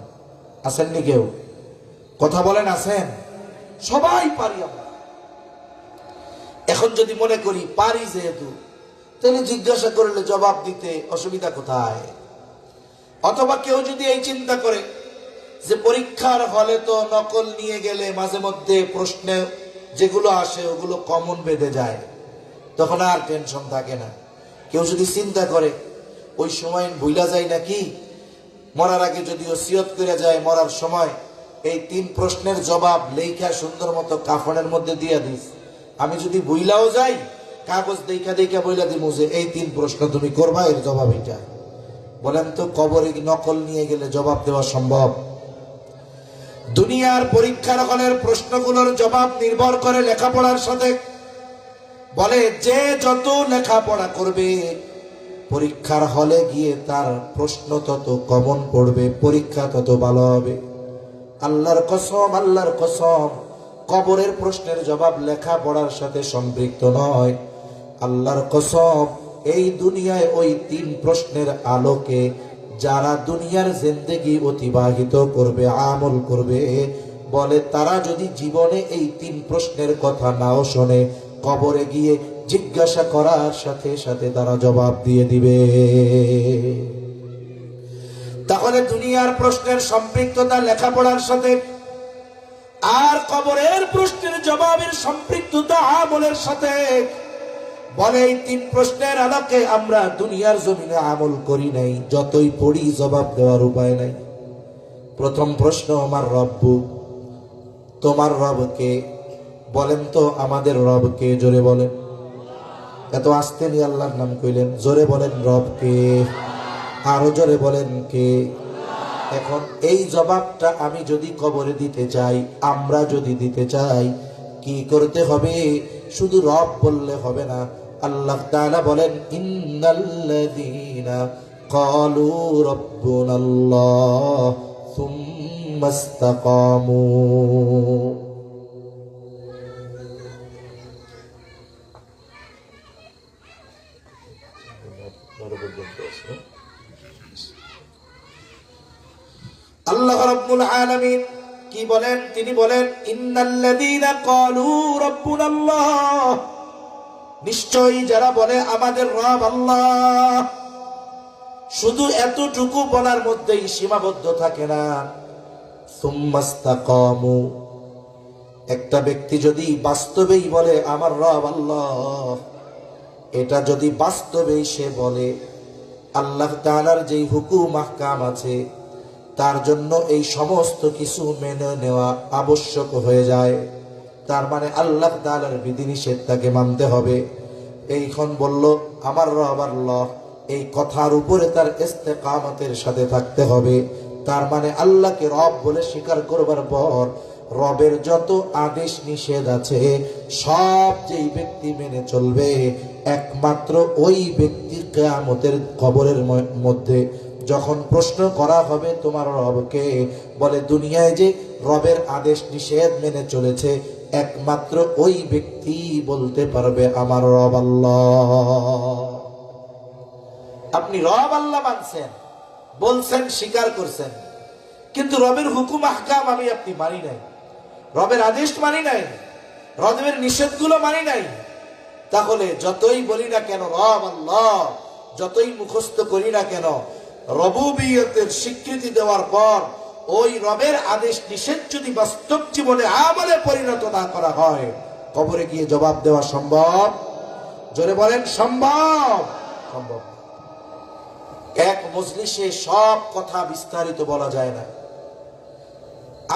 আছেননি কেউ? কথা বলেন, আছেন? সবাই পারি আমরা। এখন যদি মনে করি পারি যেহেতু, তাহলে জিজ্ঞাসা করলে জবাব দিতে অসুবিধা কোথায়? অথবা কেউ যদি এই চিন্তা করে যে পরীক্ষার হলে তো নকল নিয়ে গেলে মাঝে মধ্যে প্রশ্নে যেগুলো আসে ওগুলো কমন বেঁধে যায়, তখন আর টেনশন থাকে না। কেউ যদি চিন্তা করে ওই সময় ভুলা যায় নাকি, মরার আগে যদি ওসিয়ত করে যায় মরার সময় এই 3 প্রশ্নের জবাব লেখা সুন্দর মতো কাফনের মধ্যে দিয়ে দিস, আমি যদি ভুইলাও যাই কাগজ দেখা দেখা বইলা দিব যে এই 3 প্রশ্ন তুমি করবা, এর জবাব এটা। বলেন তো কবরে নকল নিয়ে গেলে জবাব দেওয়া সম্ভব? দুনিয়ার পরীক্ষার হলের প্রশ্নগুলোর জবাব নির্ভর করে লেখাপড়ার সাথে। বলে যে যত লেখাপড়া করবে পরীক্ষার হলে গিয়ে তার প্রশ্ন তত কমন পড়বে, পরীক্ষা তত ভালো হবে। আল্লাহর কসম, আল্লাহর কসম, কবরের প্রশ্নের জবাব লেখাপড়ার সাথে সম্পৃক্ত নয়। আল্লাহর কসম, এই দুনিয়ায় ওই 3 প্রশ্নের আলোকে যারা দুনিয়ার জিন্দেগি অতিবাহিত করবে, আমল করবে, বলে তারা যদি জীবনে এই 3 প্রশ্নের কথা নাও শোনে, কবরে গিয়ে জিজ্ঞাসা করার সাথে সাথে তারা জবাব দিয়ে দিবে। তাহলে দুনিয়ার প্রশ্নের সম্পৃক্ততা লেখাপড়ার সাথে, আর কবরের প্রশ্নের জবাবের সম্পৃক্ততা আমলের সাথে। বলে এই 3 প্রশ্নের আলোকে আমরা দুনিয়ার জমিনে আমল করি নাই, যতই পড়ি জবাব দেওয়ার উপায় নাই। প্রথম প্রশ্ন আমার রব্বু, তোমার রবকে? বলেন তো আমাদের রবকে? জোরে বলেন। এত আস্তে নিয়ে আল্লাহর নাম কইলেন, জোরে বলেন রবকে। আরো জোরে বলেন কে? এখন এই জবাবটা আমি যদি কবরে দিতে চাই, আমরা যদি দিতে চাই, কি করতে হবে? শুধু রব বললে হবে না। আল্লাহ তাআলা বলেন, ইন্নাল্লাযীনা ক্বালু রাব্বুনাল্লাহ সুম্মা ইসতাকামু। আল্লাহ রাব্বুল আলামিন কি বলেন? তিনি বলেন, ইন্নাল্লাযীনা ক্বালু রাব্বুনাল্লাহ, নিশ্চয়ই যারা বলে আমাদের রব আল্লাহ, শুধু এতটুকু বলার মধ্যেই সীমাবদ্ধ থাকে না। সুম্মা ইসতাকামু, একটা ব্যক্তি যদি বাস্তবেই বলে আমার রব আল্লাহ, এটা যদি বাস্তবেই সে বলে, আল্লাহ তাআলার যেই হুকুম আহকাম আছে তার জন্য এই সমস্ত কিছু মেনে নেওয়া আবশ্যক হয়ে যায়। তার মানে আল্লাহ তাআলার বিধিনিষেধ তাকে মানতে হবে। এইখন বলল আমার রব আল্লাহ, এই কথার উপরে তার ইস্তেকামতের সাথে থাকতে হবে। তার মানে আল্লাহকে রব বলে স্বীকার করবার পর রবের যত আদেশ নিষেধ আছে সব যেই ব্যক্তি মেনে চলবে, একমাত্র ওই ব্যক্তি কিয়ামতের কবরের মধ্যে যখন প্রশ্ন করা হবে তোমার রবকে, বলে দুনিয়ায় যে রবের আদেশ নিষেধ মেনে চলেছে, একমাত্র ওই ব্যক্তি বলতে পারবে আমার রব আল্লাহ। আপনি রব আল্লাহ মানছেন, বলছেন, স্বীকার করছেন, কিন্তু রবের হুকুম আহকাম আমি আপনি মানি নাই, রবের আদেশ মানি নাই, রবের নিষেধগুলো মানি নাই, তাহলে যতই বলি না কেন রব আল্লাহ, যতই মুখস্থ করি না কেন, রবুবিয়তের স্বীকৃতি দেওয়ার পর ওই রবের আদেশ নিষেধ যদি বাস্তব জীবনে আমলে পরিণত না করা হয়, কবরে গিয়ে জবাব দেওয়া সম্ভব? জোরে বলেন সম্ভব? সম্ভব। এক মজলিসে সব কথা বিস্তারিত বলা যায় না।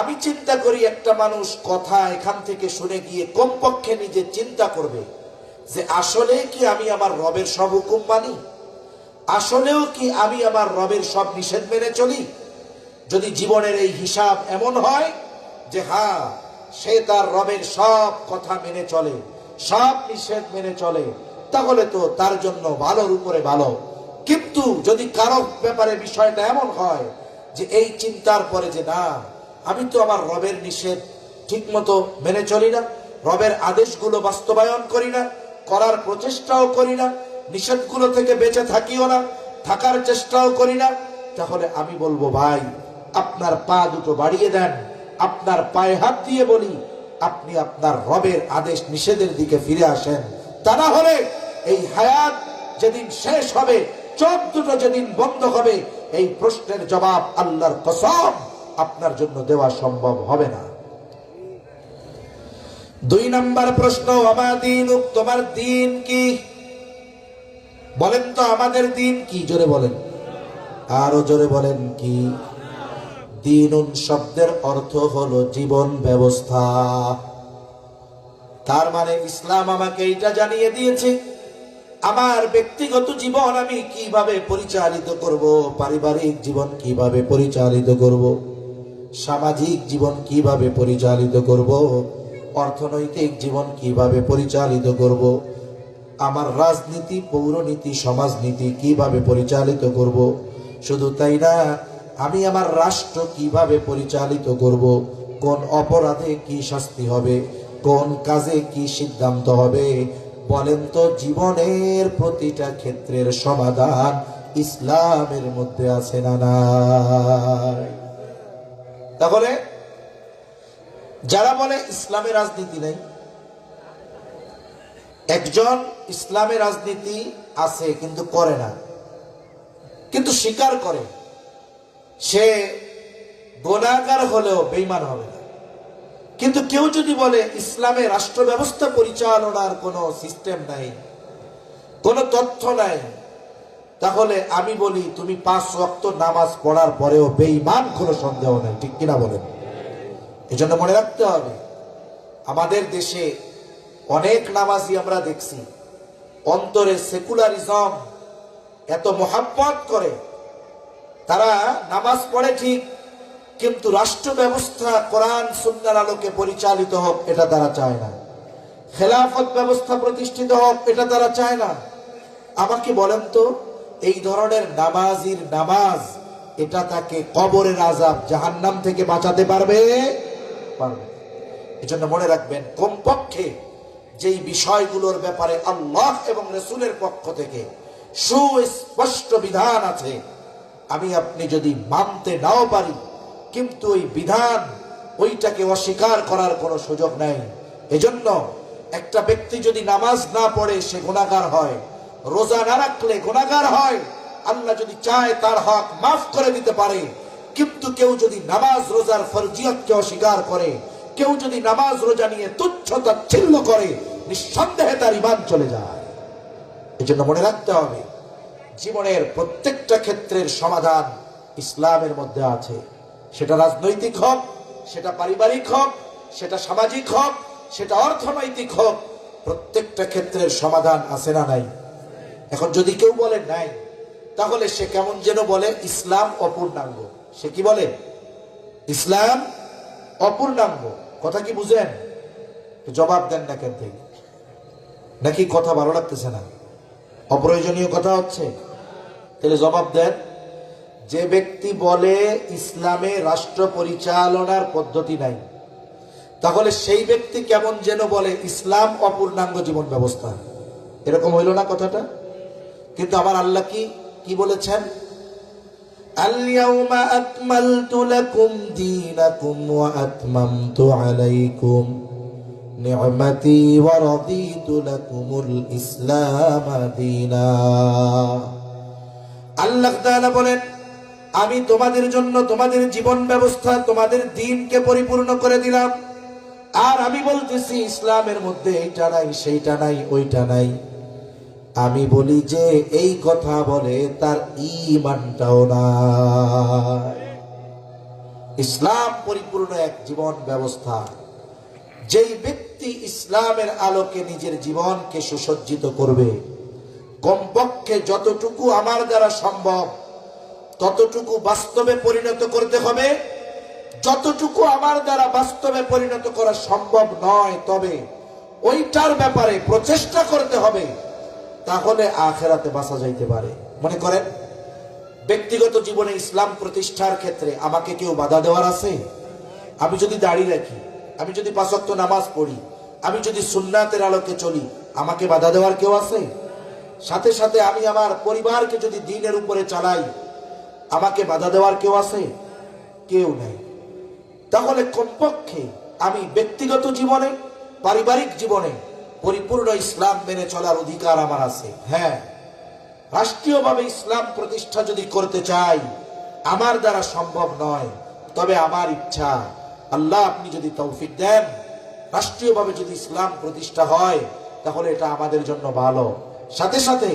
আমি চিন্তা করি একটা মানুষ কথা এখান থেকে শুনে গিয়ে কমপক্ষে নিজে চিন্তা করবে যে আসলে কি আমি আমার রবের সব হুকুম মানি, আসলেও কি আমি আমার রবের সব নিষেধ মেনে চলি। যদি জীবনের এই হিসাব এমন হয় যে হ্যাঁ সে তার রবের সব কথা মেনে চলে, সব নিষেধ মেনে চলে, তাহলে তো তার জন্য ভালোর উপরে ভালো। কিন্তু যদি কারো ব্যাপারে বিষয়টা এমন হয় যে এই চিন্তার পরে যে না, আমি তো আমার রবের নিষেধ ঠিক মতো মেনে চলি না, রবের আদেশগুলো বাস্তবায়ন করি না, করার প্রচেষ্টাও করি না, নিষেধগুলো থেকে বেঁচে থাকিও না, থাকার চেষ্টাও করি না, তাহলে আমি বলবো ভাই আপনার পা দুটো বাড়িয়ে দেন, আপনার পায়ে হাত দিয়ে বলি আপনি আপনার রবের আদেশ নিষেধের দিকে ফিরে আসেন। তা না হলে এই হায়াত যেদিন শেষ হবে, চোখ দুটো যেদিন বন্ধ হবে, এই প্রশ্নের জবাব আল্লাহর কসম আপনার জন্য দেওয়া সম্ভব হবে না। 2 নম্বর প্রশ্ন, আমা দীনুক, তোমার দিন কি? বলেন তো আমাদের দিন কি? জোরে বলেন, আরো জোরে বলেন কি? দীনুন শব্দের অর্থ হলো জীবন ব্যবস্থা। তার মানে ইসলাম আমাকে এটা জানিয়ে দিয়েছে আমার ব্যক্তিগত জীবন আমি কিভাবে পরিচালিত করব, পারিবারিক জীবন কিভাবে পরিচালিত করব, সামাজিক জীবন কিভাবে পরিচালিত করব, অর্থনৈতিক জীবন কিভাবে পরিচালিত করব, আমার রাজনীতি, পৌরনীতি, সমাজনীতি কিভাবে পরিচালিত করব। শুধু তাই না, আমি আমার রাষ্ট্র কিভাবে পরিচালিত করব, কোন অপরাধে কি শাস্তি হবে, কোন কাজে কি সিদ্ধান্ত হবে। বলেন তো জীবনের প্রতিটা ক্ষেত্রের সমাধান ইসলামের মধ্যে আছে না নাই? তাহলে যারা বলে ইসলামে রাজনীতি নেই, একজন ইসলামে রাজনীতি আছে কিন্তু করে না, কিন্তু স্বীকার করে সে গুনাহগার হলেও বেঈমান হবে না। কিন্তু কেউ যদি বলে ইসলামে রাষ্ট্র ব্যবস্থা পরিচালনার কোনো সিস্টেম নাই, কোনো তথ্য নাই, তাহলে আমি বলি তুমি 5 ওয়াক্ত নামাজ পড়ার পরেও বেঈমান, কোনো সন্দেহ নাই। ঠিক কিনা বলেন? এজন্য মনে রাখতে হবে, আমাদের দেশে অনেক নামাজি আমরা দেখছি অন্তরে সেকুলারিজম এত মোহাব্বত করে, তারা নামাজ পড়ে ঠিক, কিন্তু রাষ্ট্র ব্যবস্থা কোরআন সুন্নাহর আলোকে পরিচালিত হোক এটা তারা চায় না। খেলাফত ব্যবস্থা প্রতিষ্ঠিত হোক এটা তারা চায় না। আমাকে বলেন তো, এই ধরনের নামাজির নামাজ এটা তাকে কবরের আযাব জাহান্নাম থেকে বাঁচাতে পারবে? পারবে। এজন্য মনে রাখবেন, কমপক্ষে যেই বিষয়গুলোর ব্যাপারে আল্লাহ এবং রাসূলের পক্ষ থেকে সুস্পষ্ট বিধান আছে, আমি আপনি যদি মানতে নাও পারি, কিন্তু ওই বিধান ওইটাকে অস্বীকার করার কোনো সুযোগ নাই। এজন্য একটা ব্যক্তি যদি নামাজ না পড়ে সে গুনাহগার হয়, রোজা না রাখলে গুনাহগার হয়। আল্লাহ যদি চায় তার হক মাফ করে দিতে পারে, কিন্তু কেউ যদি নামাজ রোজার ফরজিয়তকে অস্বীকার করে, কেউ যদি নামাজ রোজা নিয়ে তুচ্ছ তাচ্ছিল্য করে, নিঃসন্দেহে তার ঈমান চলে যায়। এজন্য মনে রাখতে হবে, জীবনের প্রত্যেকটা ক্ষেত্রের সমাধান ইসলামের মধ্যে আছে। সেটা রাজনৈতিক হোক, সেটা পারিবারিক হোক, সেটা সামাজিক হোক, সেটা অর্থনৈতিক হোক, প্রত্যেকটা ক্ষেত্রের সমাধান আছে না নাই? এখন যদি কেউ বলে নাই, তাহলে সে কেমন যেন বলে ইসলাম অপূর্ণাঙ্গ। সে কি বলে? ইসলাম অপূর্ণাঙ্গ। কথা কি বুঝেন? জবাব দেন না কেন থেকে? নাকি কথা ভালো লাগতেছে না? অপ্রয়োজনীয় কথা হচ্ছে? তাহলে জবাব দেন। যে ব্যক্তি বলে ইসলামে রাষ্ট্র পরিচালনার পদ্ধতি নাই, তাহলে সেই ব্যক্তি কেমন যেন বলে ইসলাম অপূর্ণাঙ্গ জীবন ব্যবস্থা। এরকম হইল না কথাটা? কিন্তু আমার আল্লাহ কি বলেছেন? আল-ইয়াউমা আকমালতু লাকুম দীনাকুম ওয়া আতমামতু আলাইকুম নি'মাতি ওয়া রাদিতু লাকুমুল ইসলাম দীনা। আল্লাহ তাআলা বলেন, আমি তোমাদের জন্য তোমাদের জীবন ব্যবস্থা, তোমাদের দ্বীনকে পরিপূর্ণ করে দিলাম। আর আমি বলতেছি ইসলামের মধ্যে এইটা নাই, সেইটা নাই, ওইটা নাই। আমি বলি যে এই কথা বলে তার ঈমানটাও নাই। ইসলাম পরিপূর্ণ এক জীবন ব্যবস্থা। যেই ব্যক্তি ইসলামের আলোকে নিজের জীবনকে সুসজ্জিত করবে, কমপক্ষে যতটুকু আমার দ্বারা সম্ভব ততটুকু বাস্তবে পরিণত করতে হবে। যতটুকু আমার দ্বারা বাস্তবে পরিণত করা সম্ভব নয়, তবে ওইটার ব্যাপারে প্রচেষ্টা করতে হবে, তাহলে আখিরাতে বাঁচা যাইতে পারে। মনে করেন, ব্যক্তিগত জীবনে ইসলাম প্রতিষ্ঠার ক্ষেত্রে আমাকে কেউ বাধা দেওয়ার আছে? আমি যদি দাড়ি রাখি, আমি যদি 5 ওয়াক্ত নামাজ পড়ি, আমি যদি সুন্নাতের আলোকে চলি, আমাকে বাধা দেওয়ার কেউ আছে? সাথে সাথে আমি আমার পরিবারকে যদি দ্বীনের উপরে চালাই, আমাকে বাধা দেওয়ার কেউ আছে? কেউ নাই। তাহলে কমপক্ষে আমি ব্যক্তিগত জীবনে, পারিবারিক জীবনে পরিপূর্ণ ইসলাম মেনে চলার অধিকার আমার আছে। হ্যাঁ, রাষ্ট্রীয়ভাবে ইসলাম প্রতিষ্ঠা যদি করতে চাই, আমার দ্বারা সম্ভব নয়, তবে আমার ইচ্ছা, আল্লাহ আপনি যদি তৌফিক দেন, রাষ্ট্রীয়ভাবে যদি ইসলাম প্রতিষ্ঠা হয়, তাহলে এটা আমাদের জন্য ভালো। সাথে সাথে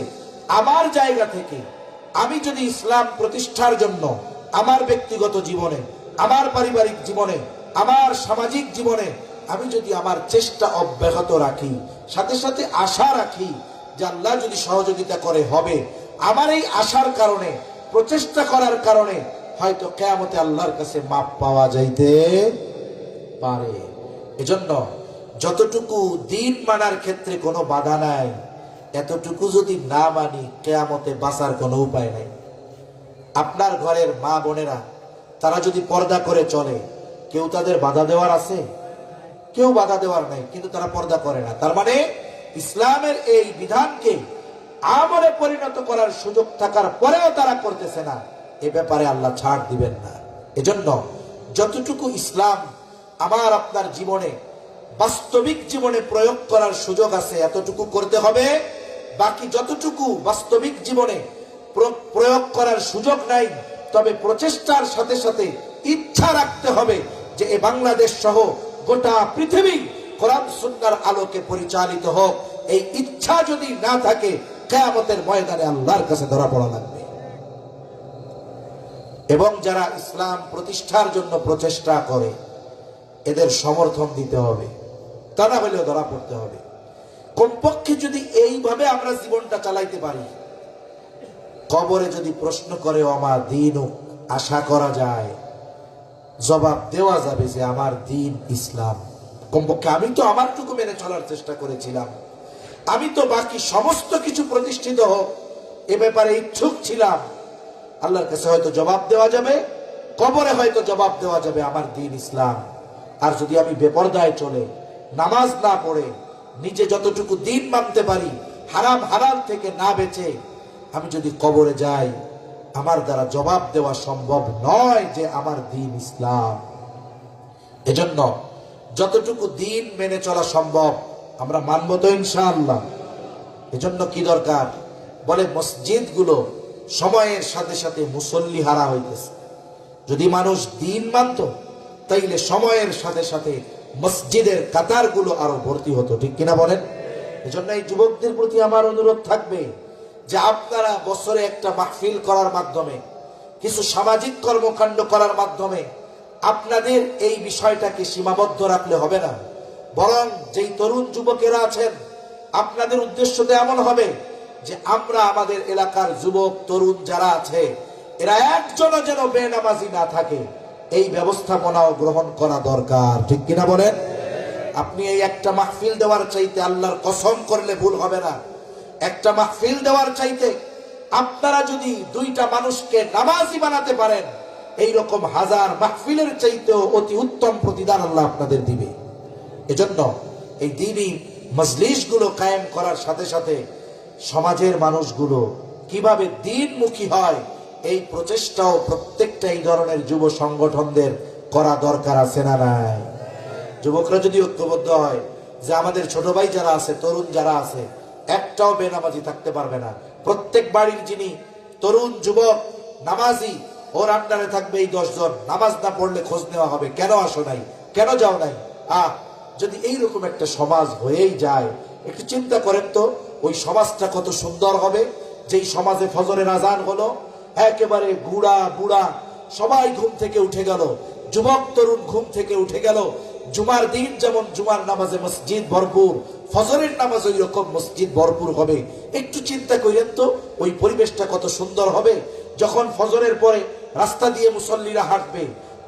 আমার জায়গা থেকে আমি যদি ইসলাম প্রতিষ্ঠার জন্য আমার ব্যক্তিগত জীবনে, আমার পারিবারিক জীবনে, আমার সামাজিক জীবনে আমি যদি আমার চেষ্টা অব্যাহত রাখি, সাথে সাথে আশা রাখি যে আল্লাহ যদি সহযোগিতা করে হবে, আমার এই আশার কারণে, প্রচেষ্টা করার কারণে হয়তো কিয়ামতে আল্লাহর কাছে মাপ পাওয়া যাইতে পারে। এজন্য যতটুকু দ্বীন মানার ক্ষেত্রে কোনো বাধা নাই, এতটুকু যদি না মানি, কিয়ামতে বাঁচার কোনো উপায় নাই। আপনার ঘরের মা বোনেরা তারা যদি পর্দা করে চলে, কেউ তাদের বাধা দেওয়ার আছে? কেউ বাধা দেওয়ার নাই, কিন্তু তারা পর্দা করে না। তার মানে ইসলামের এই বিধানকে আমলে পরিণত করার সুযোগ থাকার পরেও তারা করতেছে না। এ ব্যাপারে আল্লাহ ছাড় দিবেন না। এজন্য যতটুকু ইসলাম আমার আপনার জীবনে, বাস্তবিক জীবনে প্রয়োগ করার সুযোগ আছে, এতটুকু করতে হবে। বাকি যতটুকু বাস্তবিক জীবনে প্রয়োগ করার সুযোগ নাই, তবে প্রচেষ্টার সাথে সাথে ইচ্ছা রাখতে হবে যে এই বাংলাদেশ সহ গোটা পৃথিবী কোরআন সুন্নাহর আলোকে পরিচালিত হোক। এই ইচ্ছা যদি না থাকে, কিয়ামতের ময়দানে আল্লাহর কাছে ধরা পড়া লাগবে। এবং যারা ইসলাম প্রতিষ্ঠার জন্য প্রচেষ্টা করে, এদের সমর্থন দিতে হবে, তা না হলেও ধরা পড়তে হবে। কমপক্ষে যদি এইভাবে আমরা জীবনটা চালাইতে পারি, কবরে যদি প্রশ্ন করে আমার দিন, আশা করা যায় জবাব দেওয়া যাবে যে আমার দিন ইসলাম। কমপক্ষে আমি তো আমারটুকু মেনে চলার চেষ্টা করেছিলাম, আমি তো বাকি সমস্ত কিছু প্রতিষ্ঠিত হোক এ ব্যাপারে ইচ্ছুক ছিলাম। আল্লাহর কাছে হয়তো জবাব দেওয়া যাবে, কবরে হয়তো জবাব দেওয়া যাবে আমার দিন ইসলাম। আর যদি আমি বেপরদায় চলে, নামাজ না পড়ে, নিজে যতটুকু দিন মানতে পারি হারাম হালাল থেকে না বেঁচে আমি যদি কবরে যাই, আমার দ্বারা জবাব দেওয়া সম্ভব নয় যে আমার দিন ইসলাম। এজন্য যতটুকু দিন মেনে চলা সম্ভব আমরা মানব তো ইনশাআল্লাহ। এজন্য কি দরকার? বলে মসজিদগুলো সময়ের সাথে সাথে মুসল্লি হারা হইতেছে। যদি মানুষ দিন মানত তাইলে সময়ের সাথে সাথে মসজিদের কাতারগুলো আরো ভর্তি হতো, ঠিক কিনা বলেন? এজন্য এই যুবকদের প্রতি আমার অনুরোধ থাকবে যে আপনারা বছরে একটা মাহফিল করার মাধ্যমে, কিছু সামাজিক কর্মকাণ্ড করার মাধ্যমে আপনাদের এই বিষয়টাকে সীমাবদ্ধ রাখলে হবে না। বরং যেই তরুণ যুবকেরা আছেন আপনাদের উদ্দেশ্য তো এমন হবে যে আমরা আমাদের এলাকার যুবক তরুণ যারা আছে এরা একজনও যেন বেনামাজি না থাকে, এই ব্যবস্থাপনাও গ্রহণ করা দরকার, ঠিক কিনা বলেন? আপনি এই একটা মাহফিল দেওয়ার চাইতে, আল্লাহর কসম করলে ভুল হবে না, একটা মাহফিল দেওয়ার চাইতে আপনারা যদি 2টা মানুষকে নামাজি বানাতে পারেন, এই রকম হাজার মাহফিলের চাইতেও অতি উত্তম প্রতিদান আল্লাহ আপনাদের দিবে। এজন্য এই দ্বীনি মজলিসগুলো কায়েম করার সাথে সাথে সমাজের মানুষগুলো কিভাবে দ্বীনমুখী হয় এই প্রচেষ্টাও প্রত্যেকটা এই ধরনের যুব সংগঠনদের করা দরকার আছে না নাই? যুবকরা যদি ঐক্যবদ্ধ হয় যে আমাদের ছোট ভাই যারা আছে, তরুণ যারা আছে, একটাও বেনামাজি থাকতে পারবে না। প্রত্যেক বাড়ির যিনি তরুণ যুবক নামাজি, ওর আন্ডারে থাকবে এই 10 জন। নামাজ না পড়লে খোঁজ নেওয়া হবে, কেন আসো নাই, কেন যাও নাই। যদি এইরকম একটা সমাজ হয়েই যায়, একটু চিন্তা করেন তো ওই সমাজটা কত সুন্দর হবে। যেই সমাজে ফজরের আজান হলো, একেবারে গুড়া বুড়া সবাই ঘুম থেকে উঠে গেল, যুবক তরুণ ঘুম থেকে উঠে গেল। জুমার দিন যেমন জুমার নামাজে মসজিদ ভরপুর, ফজরের নামাজ ওই রকম মসজিদ ভরপুর হবে। একটু চিন্তা করেন তো ওই পরিবেশটা কত সুন্দর হবে। যখন ফজরের পরে রাস্তা দিয়ে মুসল্লিরা হাঁটবে,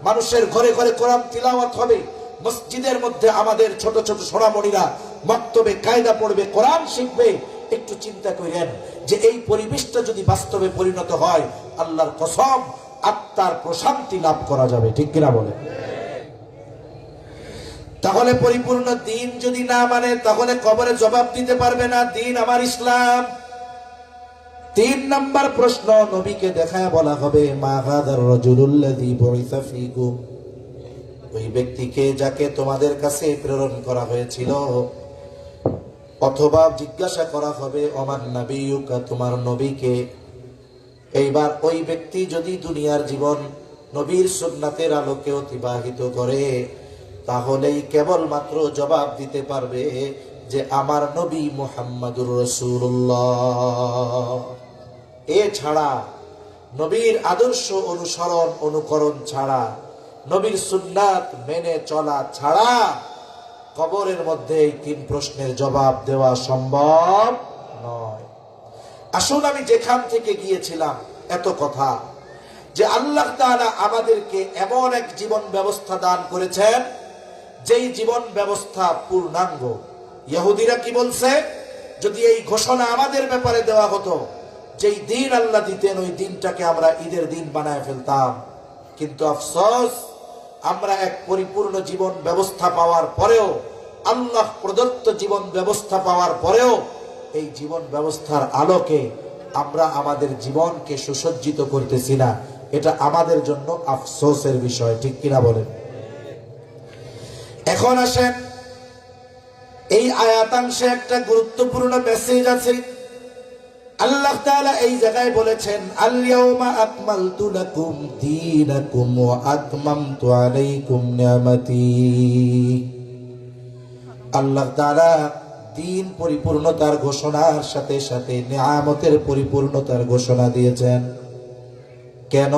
মানুষের ঘরে ঘরে কোরআন তিলাওয়াত হবে, মসজিদের মধ্যে আমাদের ছোট ছোট সোনামণিরা মক্তবে কায়দা পড়বে, কোরআন শিখবে। একটু চিন্তা করেন যে এই পরিবেশটা যদি বাস্তবে পরিণত হয়, আল্লাহর কসম আত্মার প্রশান্তি লাভ করা যাবে, ঠিক কিনা বলে? তাহলে পরিপূর্ণ দিন যদি না মানে তাহলে কবরে জবাব দিতে পারবে না দিন আমার ইসলাম। 3 নাম্বার প্রশ্ন নবীকে দেখায় বলা হবে, মা হাদার রাজুলুল্লাযী বুইসা ফীকুম, ওই ব্যক্তিকে যাকে তোমাদের কাছে প্রেরণ করা হয়েছিল। অথবা জিজ্ঞাসা করা হবে, ওমান নাবিয়ুকা, তোমার নবীকে। এইবার ওই ব্যক্তি যদি দুনিয়ার জীবন নবীর সুন্নাতের আলোকে অতিবাহিত করে, তাহলেই কেবলমাত্র জবাব দিতে পারবে যে আমার নবী মুহাম্মাদুর রাসূলুল্লাহ। এছাড়া নবীর আদর্শ অনুসরণ অনুকরণ ছাড়া, নবীর সুন্নাত মেনে চলা ছাড়া কবরের মধ্যে এই 3 প্রশ্নের জবাব দেওয়া সম্ভব নয়। আসুন, আমি যেখান থেকে গিয়েছিলাম এত কথা, যে আল্লাহ তাআলা আমাদেরকে এমন এক জীবন ব্যবস্থা দান করেছেন যেই জীবন ব্যবস্থা পূর্ণাঙ্গ। ইহুদিরা কি বলছে? যদি এই ঘোষণা আমাদের ব্যাপারে দেওয়া হতো, যেই দিন আল্লাহ দিতেন ওই দিনটাকে আমরা ঈদের দিন বানায় ফেলতাম। কিন্তু আফসোস, আমরা এক পরিপূর্ণ জীবন ব্যবস্থা পাওয়ার পরেও, আল্লাহ প্রদত্ত জীবন ব্যবস্থা পাওয়ার পরেও এই জীবন ব্যবস্থার আলোকে আমরা আমাদের জীবনকে সুসজ্জিত করতেছি না। এটা আমাদের জন্য আফসোসের বিষয়, ঠিক কিনা বলেন? এখন আসেন, এই আয়াতাংশে একটা গুরুত্বপূর্ণ মেসেজ আছে। আল্লাহ তাআলা এই জায়গায় বলেছেন, আল ইয়াউমা আকমালতু লাকুম দীনাকুম ওয়া আতমামতু আলাইকুম নিয়ামতি। আল্লাহ তাআলা দিন পরিপূর্ণতার ঘোষণার সাথে সাথে নিয়ামতের পরিপূর্ণতার ঘোষণা দিয়েছেন। কেন?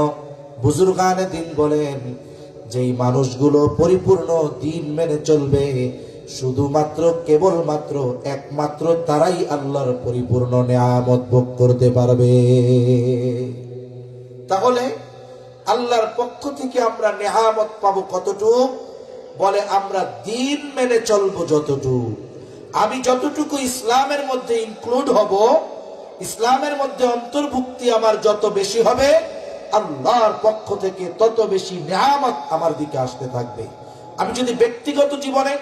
বুজুর্গানে দিন বলেন, যেই মানুষগুলো পরিপূর্ণ দিন মেনে চলবে শুধুমাত্র কেবলমাত্র একমাত্র তারাই আল্লাহর পরিপূর্ণ নেয়ামত ভোগ করতে পারবে। তাহলে আল্লাহর পক্ষ থেকে আমরা নেয়ামত পাবো কতটুকু? বলে আমরা দিন মেনে চলবো যতটুকু। আমি যতটুকু ইসলামের মধ্যে ইনক্লুড হব, ইসলামের মধ্যে অন্তর্ভুক্তি আমার যত বেশি হবে, আল্লাহর পক্ষ থেকে তত বেশি নেয়ামত আমার দিকে আসতে থাকবে। আমি যদি ব্যক্তিগত জীবনে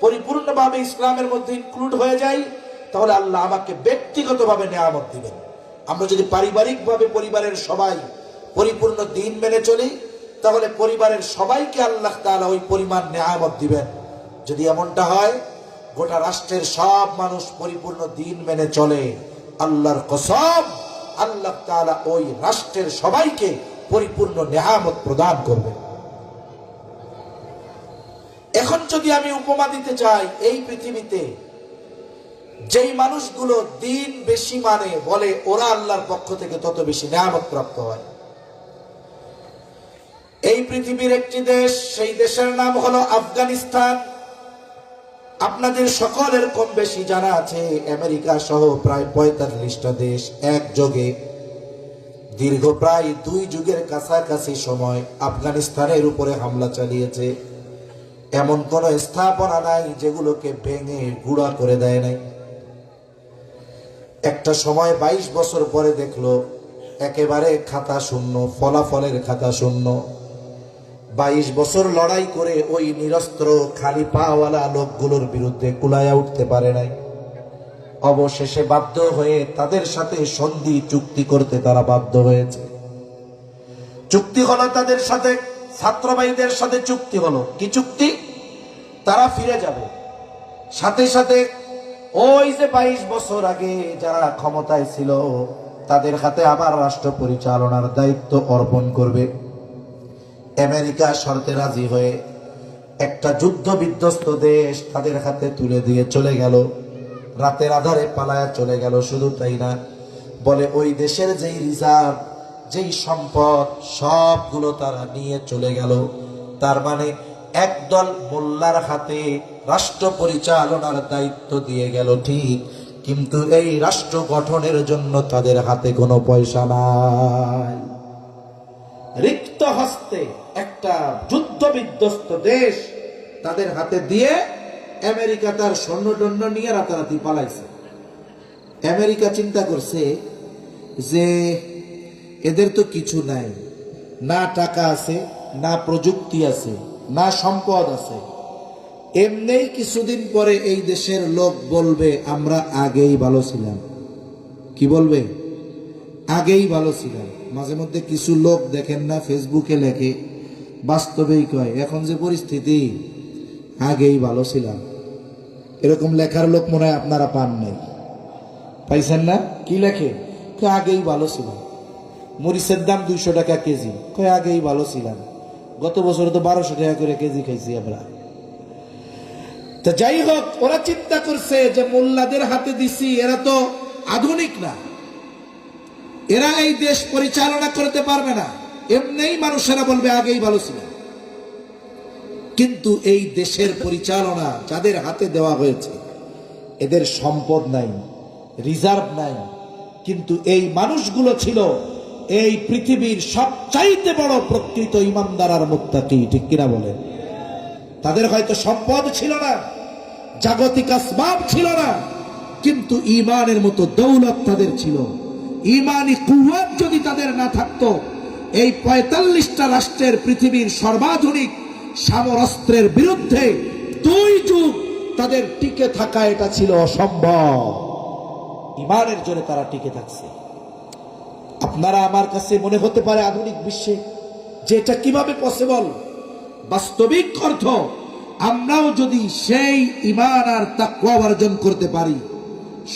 পরিপূর্ণভাবে ইসলামের মধ্যে ইনক্লুড হয়ে যাই, তাহলে আল্লাহ আমাকে ব্যক্তিগতভাবে নেয়ামত দিবেন। আমরা যদি পারিবারিকভাবে পরিবারের সবাই পরিপূর্ণ দিন মেনে চলি, তাহলে পরিবারের সবাইকে আল্লাহ তাআলা ওই পরিমাণ নেয়ামত দিবেন। যদি এমনটা হয় গোটা রাষ্ট্রের সব মানুষ পরিপূর্ণ দিন মেনে চলে, আল্লাহর কসম আল্লাহ তাআলা ওই রাষ্ট্রের সবাইকে পরিপূর্ণ নেয়ামত প্রদান করবে। এখন যদি আমি উপমা দিতে চাই, এই পৃথিবীতে যেই মানুষগুলো দিন বেশি মানে, বলে ওরা আল্লাহর পক্ষ থেকে তত বেশি নেয়ামত প্রাপ্ত হয়। এই পৃথিবীর একটি দেশ, সেই দেশের নাম হলো আফগানিস্তান। আপনাদের সকলের কম বেশি জানা আছে, আমেরিকা সহ প্রায় 45টা দেশ একযোগে দীর্ঘ প্রায় 2 যুগের কাছাকাছি সময় আফগানিস্তানের উপরে হামলা চালিয়েছে। এমন কোন স্থাপনা নাই যেগুলোকে ভেঙে গুঁড়া করে দেয় নাই। একটা সময় 22 বছর পরে দেখলো একেবারে খাতা শূন্য, ফলাফলের খাতা শূন্য। 22 বছর লড়াই করে ওই নিরস্ত্র খালি পাওয়ালা লোকগুলোর বিরুদ্ধে কুলায়া উঠতে পারে নাই। অবশেষে বাধ্য হয়ে তাদের সাথে সন্ধি চুক্তি করতে তারা বাধ্য হয়েছে। চুক্তি হলো তাদের সাথে, ছাত্রবাহীদের সাথে চুক্তি হলো। কি চুক্তি? তারা ফিরে যাবে, সাথে সাথে ওই যে 22 বছর আগে যারা ক্ষমতায় ছিল তাদের হাতে আবার রাষ্ট্র পরিচালনার দায়িত্ব অর্পণ করবে। আমেরিকা শর্তে রাজি হয়ে একটা যুদ্ধ বিধ্বস্ত দেশ তাদের হাতে তুলে দিয়ে চলে গেল, রাতের আধারে পালায়া চলে গেল। শুধু তাই না, বলে ওই দেশের যেই রিজার্ভ, যেই সম্পদ সবগুলো তারা নিয়ে চলে গেল। তার মানে একদল মোল্লার হাতে রাষ্ট্র পরিচালনার দায়িত্ব দিয়ে গেল ঠিক, কিন্তু এই রাষ্ট্র গঠনের জন্য তাদের হাতে কোনো পয়সা নাই। রিক্ত হস্তে একটা যুদ্ধ বিধ্বস্ত দেশ তাদের হাতে দিয়ে আমেরিকা তার সৈন্য নিয়ে রাতারাতি পালাইছে। আমেরিকা চিন্তা করছে যে এদের তো কিছু নাই, না টাকা আছে, না প্রযুক্তি আছে, না সম্পদ আছে। এমনি কিছুদিন পরে এই দেশের লোক বলবে আমরা আগেই ভালো ছিলাম। কি বলবে? আগেই ভালো ছিলাম। মাঝে মধ্যে কিছু লোক দেখেন না ফেসবুকে লেখে, বাস্তবেই কয় এখন যে পরিস্থিতি আগেই ভালো ছিলাম। এরকম লেখার লোক মনে হয় আপনারা পান নাই, পাইছেন না? কি লেখে? আগেই ভালো ছিলাম। মরিচের দাম 200 টাকা কেজি, কয় আগেই ভালো ছিলাম। গত বছর তো 1200 টাকা করে কেজি খাইছি আমরা। তো যাই হোক, ওরা চিন্তা করছে যে মোল্লাদের হাতে দিছি, এরা তো আধুনিক না, এরা এই দেশ পরিচালনা করতে পারবে না। এমনিই মানুষেরা বলবে আগেই ভালো ছিল। কিন্তু এই দেশের পরিচালনা যাদের হাতে দেওয়া হয়েছে, এদের সম্পদ নাই, রিজার্ভ নাই, কিন্তু এই মানুষগুলো ছিল এই পৃথিবীর সবচাইতে বড় প্রকৃত ইমানদার আর মুত্তাকি। ঠিক কিনা বলেন? তাদের হয়তো সম্পদ ছিল না, জাগতিক আসবাব ছিল না, কিন্তু ঈমানের মতো দৌলত তাদের ছিল। ঈমানি কুওয়াত যদি তাদের না থাকতো, এই 45টা রাষ্ট্রের পৃথিবীর সর্বাধুনিক সামরাস্ত্রের বিরুদ্ধে 2 যুগ তাদের টিকে থাকা এটা ছিল অসম্ভব। ঈমানের জোরে তারা টিকে থাকছে। আপনারা আমার কাছে মনে হতে পারে আধুনিক বিশ্বে যে এটা কিভাবে পসিবল। বাস্তবিক অর্থ, আমরাও যদি সেই ঈমান আর তাকওয়া অর্জন করতে পারি,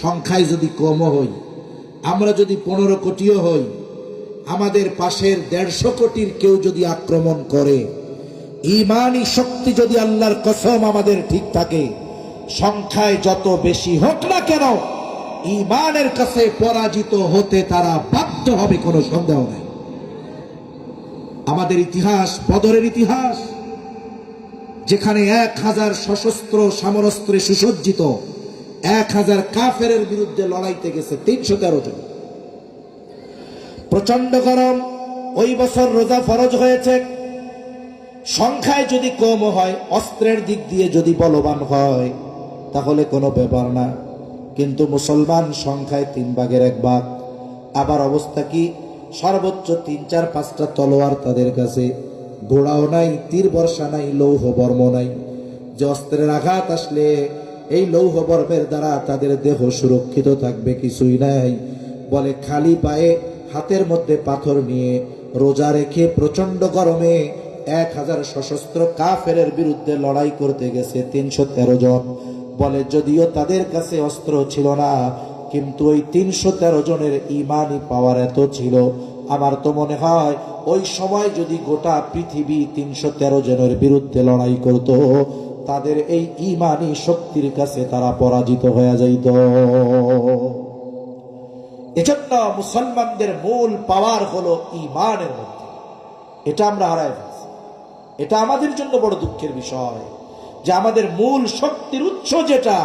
সংখ্যায় যদি কম হই, আমরা যদি 15 কোটিও হই, আমাদের পাশের 150 কোটির কেউ যদি আক্রমণ করে, ঈমানি শক্তি যদি আল্লাহর কসম আমাদের ঠিক থাকে, সংখ্যায় যত বেশি হোক না কেন, ঈমানের কাছে পরাজিত হতে তারা বাধ্য হবে, কোনো সন্দেহ নাই। আমাদের ইতিহাস, বদরের ইতিহাস, যেখানে 1000 সশস্ত্র সমরস্ত্রে সুসজ্জিত 1000 কাফের বিরুদ্ধে লড়াইতে গেছে 313 জন। প্রচন্ড গরম, ওই বছর রোজা ফরজ হয়েছে। সংখ্যায় যদি কম হয়, অস্ত্রের দিক দিয়ে যদি বলবান হয়, তাহলে কোনো ব্যাপার না। কিন্তু মুসলমান সংখ্যায় 3 ভাগের 1 ভাগ। আবার অবস্থা কি? সর্বোচ্চ 3, 4, 5টা তলোয়ার তাদের কাছে, ঘোড়াও নাই, তীর বর্ষা নাই, লৌহ বর্ম নাই, যে অস্ত্রের আঘাত আসলে এই লৌহ বর্মের দ্বারা তাদের দেহ সুরক্ষিত থাকবে, কিছুই নাই। বলে খালি পায়ে হাতের মধ্যে পাথর নিয়ে রোজা রেখে প্রচন্ড গরমে 1000 সশস্ত্র কাফেরের বিরুদ্ধে লড়াই করতে গেছে 313 জন। বলে যদিও তাদের কাছে অস্ত্র ছিল না, কিন্তু ওই 313 জনের ইমানি পাওয়ার এত ছিল, আমার তো মনে হয় ওই সময় যদি গোটা পৃথিবী 313 জনের বিরুদ্ধে লড়াই করত, তাদের এই ইমানি শক্তির কাছে তারা পরাজিত হয়ে যাইত। এজন্য মুসলমানদের মূল পাওয়ার হলো ইমানের মধ্যে। এটা আমরা হারাই ফেলছি। এটা আমাদের জন্য বড় দুঃখের বিষয় যে আমাদের মূল শক্তির উৎস যেটা,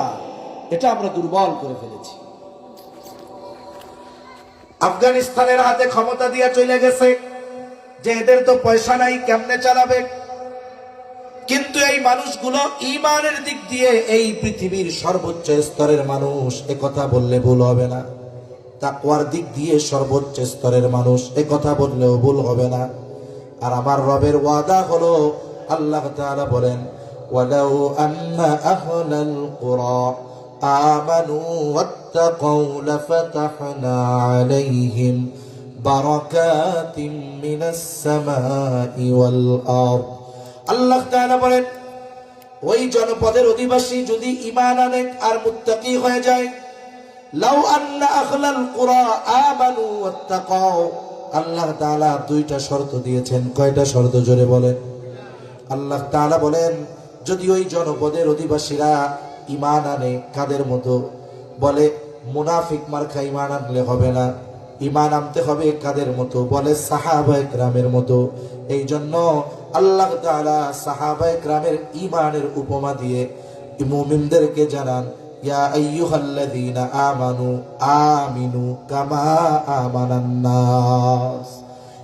এটা আমরা দুর্বল করে ফেলেছি। আফগানিস্তানের হাতে ক্ষমতা দিয়ে চলে গেছে যে এদের তো পয়সা নাই, কেমনে চালাবে। কিন্তু এই মানুষগুলো ঈমানের দিক দিয়ে এই পৃথিবীর সর্বোচ্চ স্তরের মানুষ, একথা বললে ভুল হবে না। তাকওয়ার দিক দিয়ে সর্বোচ্চ স্তরের মানুষ, একথা বললেও ভুল হবে না। আর আমার রবের ওয়াদা হলো, আল্লাহ তাআলা বলেন, ওয়ালাউ আন্না আহলাল কুরা আমানু ওয়াত্তাকাউ লাফাতাহনা আলাইহিম বারাকাতিম মিনাস সামাই ওয়াল আরদ। আল্লাহ তাআলা বলেন, ওই জনপদের অধিবাসী যদি ঈমান আনে আর মুত্তাকি হয়ে যায়, লাউ আন্না আহলাল কুরা আমানু ওয়াত্তাকাউ, আল্লাহ তাআলা 2টা শর্ত দিয়েছেন। কয়টা শর্ত জোরে বলেন? আল্লাহ তাআলা বলেন, যদি ওই জনপদের অধিবাসীরা ঈমান আনে, কাদের মতো? বলে মুনাফিক মার্কা ঈমান আনলে হবে না, ঈমান আনতে হবে কাদের মতো? বলে সাহাবায়ে কেরামের মতো। এই জন্য আল্লাহ তাআলা সাহাবায়ে কেরামের ঈমানের উপমা দিয়ে মুমিনদেরকে জানান, ইয়া আইয়ুহাল্লাযীনা আমানু আমিনু কামা আমানান নাস।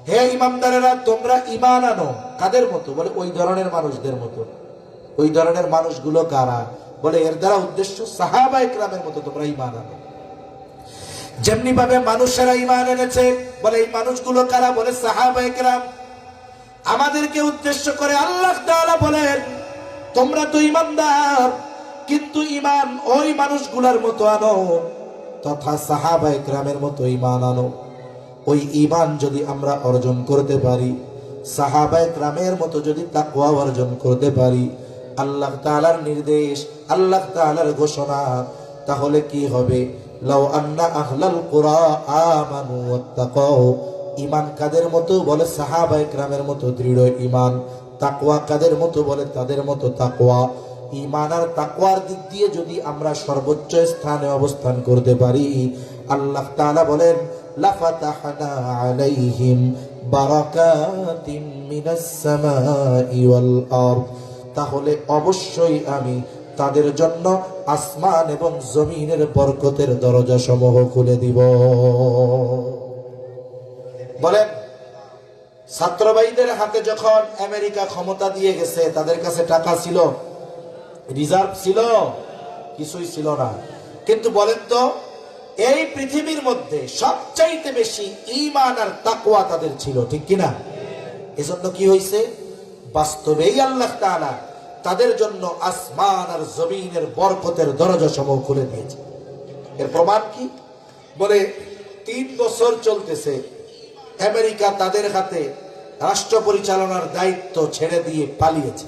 হে ঈমানদারেরা, তোমরা ঈমান আনো। কাদের মতো? বলে ওই ধরনের মানুষদের মতো। ওই ধরনের মানুষগুলো কারা? বলে এর দ্বারা উদ্দেশ্য সাহাবায়ে কেরামের মতো তোমরা ঈমান আনো। যেমনি ভাবে মানুষেরা ঈমান এনেছে, বলে এই মানুষগুলো কারা? বলে সাহাবায়ে কেরাম। আমাদেরকে উদ্দেশ্য করে আল্লাহ তাআলা বলেন, তোমরা তো ঈমানদার, কিন্তু ঈমান ওই মানুষগুলোর মতো আনো, তথা সাহাবায়ে কেরামের মতো ঈমান আনো। ওই ঈমান যদি আমরা অর্জন করতে পারি, সাহাবায়ে কেরামের মতো যদি তাকওয়া অর্জন করতে পারি, আল্লাহ তাআলার নির্দেশ, আল্লাহ তাআলার ঘোষণা, তাহলে কি হবে? লাউ আন্না আহলাল কুরা আমানু ওয়াত্তাকাউ। ঈমান কাদের মতো? বলে সাহাবায়ে কেরামের মতো দৃঢ় ঈমান। তাকওয়া কাদের মতো? বলে তাদের মতো তাকওয়া। ঈমান আর তাকওয়ার দিক দিয়ে যদি আমরা সর্বোচ্চ স্থানে অবস্থান করতে পারি, আল্লাহ তাআলা বলেন, লাফাতাহনা আলাইহিম বারাকাতিম মিনাস সামাই ওয়াল আরদ। তাহলে অবশ্যই আমি তাদের জন্য আসমান এবং জমিনের বরকতের দরজা সমূহ খুলে দিব। বলেন, ছাত্র ভাইদের হাতে যখন আমেরিকা ক্ষমতা দিয়ে গেছে, তাদের কাছে টাকা ছিল, রিজার্ভ ছিল, কিছুই ছিল না। কিন্তু বলেন তো, এই পৃথিবীর মধ্যে সবচাইতে বেশি ঈমান আর তাকওয়া তাদের ছিল, ঠিক কিনা? এজন্য কি হয়েছে? বাস্তবেই আল্লাহ তাআলা তাদের জন্য আসমান আর জমিনের বরকতের দরজা সমূহ খুলে দিয়েছে। এর প্রমাণ কি? বলে 3 বছর চলতেছে, আমেরিকা তাদের হাতে রাষ্ট্র পরিচালনার দায়িত্ব ছেড়ে দিয়ে পালিয়েছে।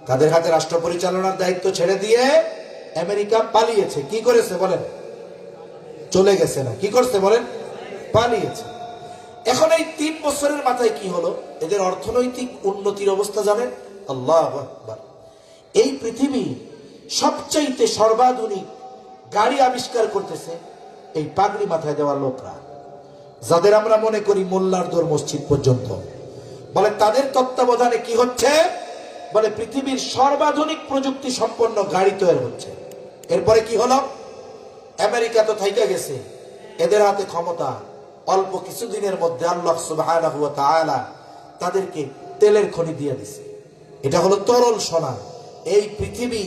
তাদের হাতে রাষ্ট্র পরিচালনার দায়িত্ব ছেড়ে দিয়ে আমেরিকা পালিয়েছে। কি করেছে বলেন? চলে গেছে না, কি করছে বলেন? পালিয়েছে। এখন এই 3 বছরের মাথায় কি হলো? এদের অর্থনৈতিক উন্নতির অবস্থা জানেন? আল্লাহু আকবার। এই পৃথিবী সবচাইতে সর্বাধুনিক গাড়ি আবিষ্কার করতেছে এই পাগড়ি মাথায় দেওয়া লোকরা, যাদের আমরা মনে করি মোল্লার দৌড় মসজিদ পর্যন্ত। বলে তাদের তত্ত্বাবধানে কি হচ্ছে? বলে পৃথিবীর সর্বাধুনিক প্রযুক্তি সম্পন্ন গাড়ি তৈরি হচ্ছে। এরপরে কি হলো? আমেরিকা তো থাইকা গেছে, এদের হাতে ক্ষমতা। অল্প কিছুদিনের মধ্যে আল্লাহ সুবহানাহু ওয়া তাআলা তাদেরকে তেলের খনি দিয়ে দিছে। এটা হলো তরল সোনা। এই পৃথিবী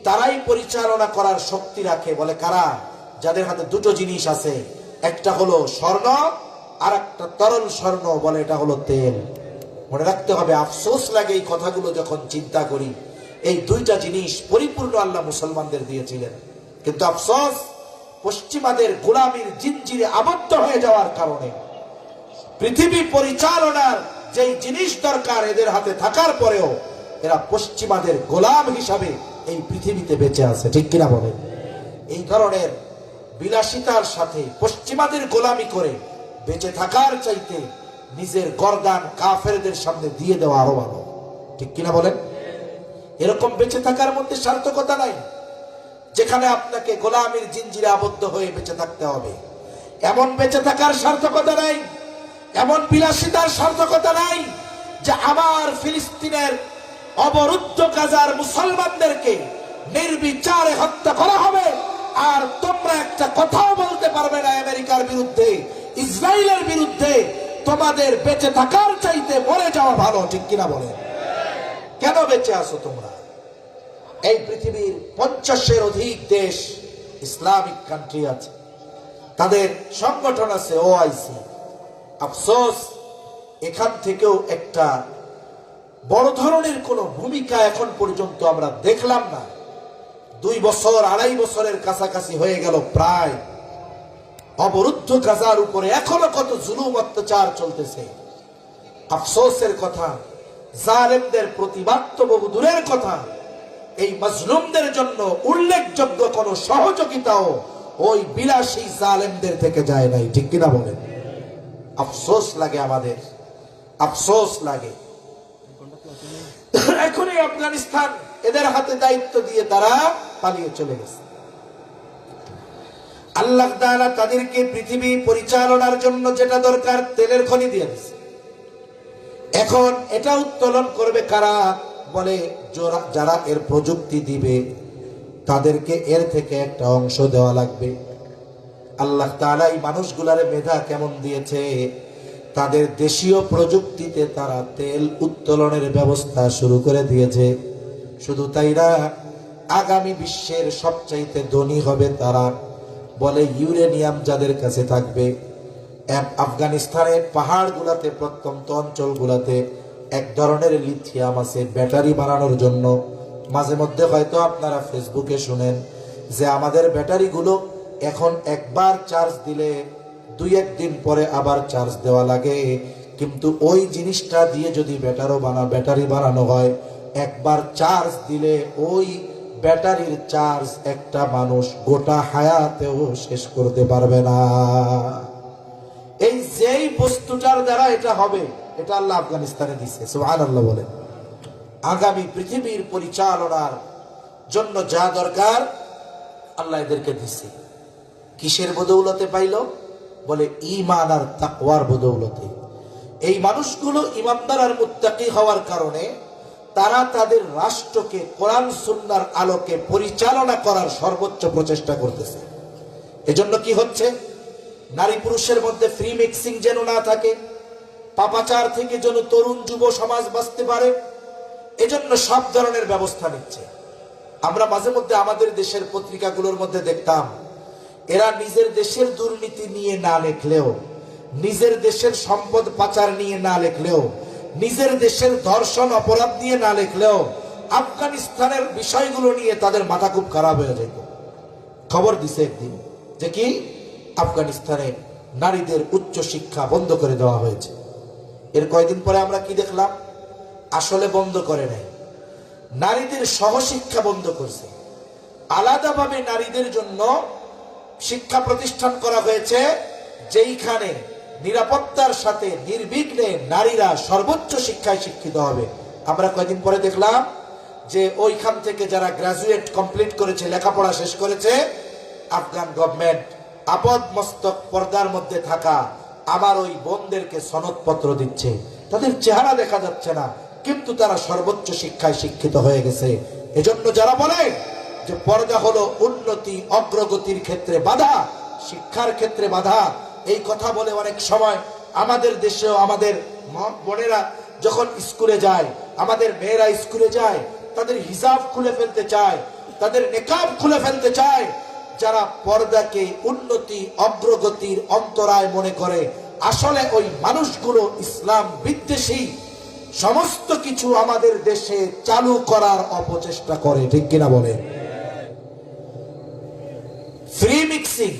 তারাই পরিচালনা করার শক্তি রাখে। বলে কারা? যাদের হাতে দুটো জিনিস আছে, একটা হলো স্বর্ণ আর একটা তরল স্বর্ণ, বলে এটা হলো তেল। মনে রাখতে হবে, আফসোস লাগে এই কথাগুলো যখন চিন্তা করি। এই দুইটা জিনিস পরিপূর্ণ আল্লাহ মুসলমানদের দিয়েছিলেন, কিন্তু আফসোস পশ্চিমাদের গোলামীর জিনজিরে আবদ্ধ হয়ে যাওয়ার কারণে পৃথিবী পরিচালনার যেই জিনিস দরকার এদের হাতে থাকার পরেও এরা পশ্চিমাদের গোলাম হিসাবে এই পৃথিবীতে বেঁচে আছে। ঠিক কিনা বলেন? এই ধরনের বিলাসিতার সাথে পশ্চিমাদের গোলামি করে বেঁচে থাকার চাইতে নিজের গর্দান কাফেরদের সামনে দিয়ে দেওয়া আরো ভালো। ঠিক কিনা বলেন? এরকম বেঁচে থাকার মধ্যে সার্থকতা নাই, যেখানে আপনাকে গোলামীর জিনজিরে আবদ্ধ হয়ে বেঁচে থাকতে হবে। এমন বেঁচে থাকার সার্থকতা নাই, এমন বিলাসিতার সার্থকতা নাই যে আমার ফিলিস্তিনের অবরুদ্ধ গাজার মুসলমানদেরকে নির্বিচারে হত্যা করা হবে আর তোমরা একটা কথাও বলতে পারবে না আমেরিকার বিরুদ্ধে, ইসরায়েলের বিরুদ্ধে। তোমাদের বেঁচে থাকার চাইতে মরে যাওয়া ভালো। ঠিক কিনা বলে? কেন বেঁচে আছো তোমরা? এই পৃথিবীর 50-এর অধিক দেশ ইসলামিক কান্ট্রি আছে, তাদের সংগঠন আছে ওআইসি। আফসোস, এখান থেকেও একটা বড় ধরনের কোন ভূমিকা এখন পর্যন্ত আমরা দেখলাম না। 2 বছর 2.5 বছরের কাছাকাছি হয়ে গেল প্রায় অবরুদ্ধ গাজার উপরে এখনো কত জুলুম অত্যাচার চলতেছে। আফসোসের কথা, জালেমদের প্রতিবাদ তো বহু দূরের কথা, এই মাজলুমদের জন্য উল্লেখযোগ্য কোন সহযোগিতাও ওই বিলাসী জালেমদের থেকে যায় নাই। ঠিক কিনা বলেন? আফসোস লাগে আমাদের, আফসোস লাগে। এখনই আফগানিস্তান এদের হাতে দায়িত্ব দিয়ে তারা পালিয়ে চলে গেছে। আল্লাহ তাআলা তাদেরকে পৃথিবী পরিচালনার জন্য যেটা দরকার তেলের খনি দিয়ে দিয়েছে। এখন এটা উত্তোলন করবে কারা? বলে যারা এর প্রযুক্তি দিবে তাদেরকে এর থেকে একটা অংশ দেওয়া লাগবে। আল্লাহ তাআলা এই মানুষগুলার মেধা কেমন দিয়েছে, তাদের দেশীয় প্রযুক্তিতে তারা তেল উত্তোলনের ব্যবস্থা শুরু করে দিয়েছে। শুধু তাই না, আগামী বিশ্বের সবচাইতে ধনী হবে তারা। বলে ইউরেনিয়াম যাদের কাছে থাকবে, আফগানিস্তানের পাহাড়গুলাতে প্রত্যন্ত অঞ্চলগুলাতে এক ধরনের লিথিয়াম আছে ব্যাটারি বানানোর জন্য। মাঝে মধ্যে হয়তো আপনারা ফেসবুকে শুনেন যে আমাদের ব্যাটারিগুলো এখন একবার চার্জ দিলে 2-1 দিন পরে আবার চার্জ দেওয়া লাগে, কিন্তু ওই জিনিসটা দিয়ে যদি ব্যাটারি বানানো হয়, একবার চার্জ দিলে ওই ব্যাটারির চার্জ একটা মানুষ গোটা হায়াতেও শেষ করতে পারবে না। এই যেই বস্তুটার দ্বারা এটা হবে, এটা আল্লাহ আফগানিস্তানে দিচ্ছে। সুবহানাল্লাহ বলে। আগামী পৃথিবীর পরিচালনার জন্য যা দরকার আল্লাহ এদেরকে দিচ্ছে। কিসের বদৌলতে পাইল? বলে ঈমান আর তাকওয়ার বদৌলতে। এই মানুষগুলো ঈমানদার আর মুত্তাকি হওয়ার কারণে তারা তাদের রাষ্ট্রকে কোরআন সুন্নাহর আলোকে পরিচালনা করার সর্বোচ্চ প্রচেষ্টা করতেছে। এজন্য কি হচ্ছে? নারী পুরুষের মধ্যে ফ্রি মিক্সিং যেন না থাকে, পাপাচার থেকে যেন তরুণ যুব সমাজ বাঁচতে পারে, এজন্য সব ধরনের ব্যবস্থা নিচ্ছে। আমরা মাঝে মধ্যে আমাদের দেশের পত্রিকাগুলোর মধ্যে দেখতাম, এরা নিজের দেশের দুর্নীতি নিয়ে না লেখলেও, নিজের দেশের সম্পদ পাচার নিয়ে না লেখলেও, নিজের দেশের ধর্ষণ অপরাধ নিয়ে না লেখলেও আফগানিস্তানের বিষয়গুলো নিয়ে তাদের মাথা খুব খারাপ হয়ে যেত। খবর দিছে একদিন যে কি আফগানিস্তানে নারীদের উচ্চ শিক্ষা বন্ধ করে দেওয়া হয়েছে। এর কয়েকদিন পরে আমরা কি দেখলাম? আসলে বন্ধ করে নাই, নারীদের সহশিক্ষা বন্ধ করছে। আলাদাভাবে নারীদের জন্য শিক্ষা প্রতিষ্ঠান করা হয়েছে, যেইখানে নিরাপত্তার সাথে নির্বিঘ্নে নারীরা সর্বোচ্চ শিক্ষায় শিক্ষিত হবে। আমরা কয়েকদিন পরে দেখলাম যে ওইখান থেকে যারা গ্রাজুয়েট কমপ্লিট করেছে, লেখাপড়া শেষ করেছে, আফগান গভর্নমেন্ট আপদ মস্তক পর্দার মধ্যে থাকা আমার ওই বোনদেরকে সনদপত্র দিচ্ছে। তাদের চেহারা দেখা যাচ্ছে না, কিন্তু তারা সর্বোচ্চ শিক্ষায় শিক্ষিত হয়ে গেছে। এজন্য যারা বলে যে পর্দা হলো উন্নতি অগ্রগতির ক্ষেত্রে বাধা, শিক্ষার ক্ষেত্রে বাধা, এই কথা বলে অনেক সময় আমাদের দেশেও আমাদের বোনেরা যখন স্কুলে যায়, আমাদের মেয়েরা স্কুলে যায়, তাদের হিজাব খুলে ফেলতে চায়, তাদের নেকাব খুলে ফেলতে চায়। যারা পর্দাকে উন্নতি অগ্রগতির অন্তরায় মনে করে, আসলে ওই মানুষগুলো ইসলাম বিদ্বেষী সমস্ত কিছু আমাদের দেশে চালু করার অপচেষ্টা করে। ঠিক কিনা বলে? ফ্রি মিক্সিং,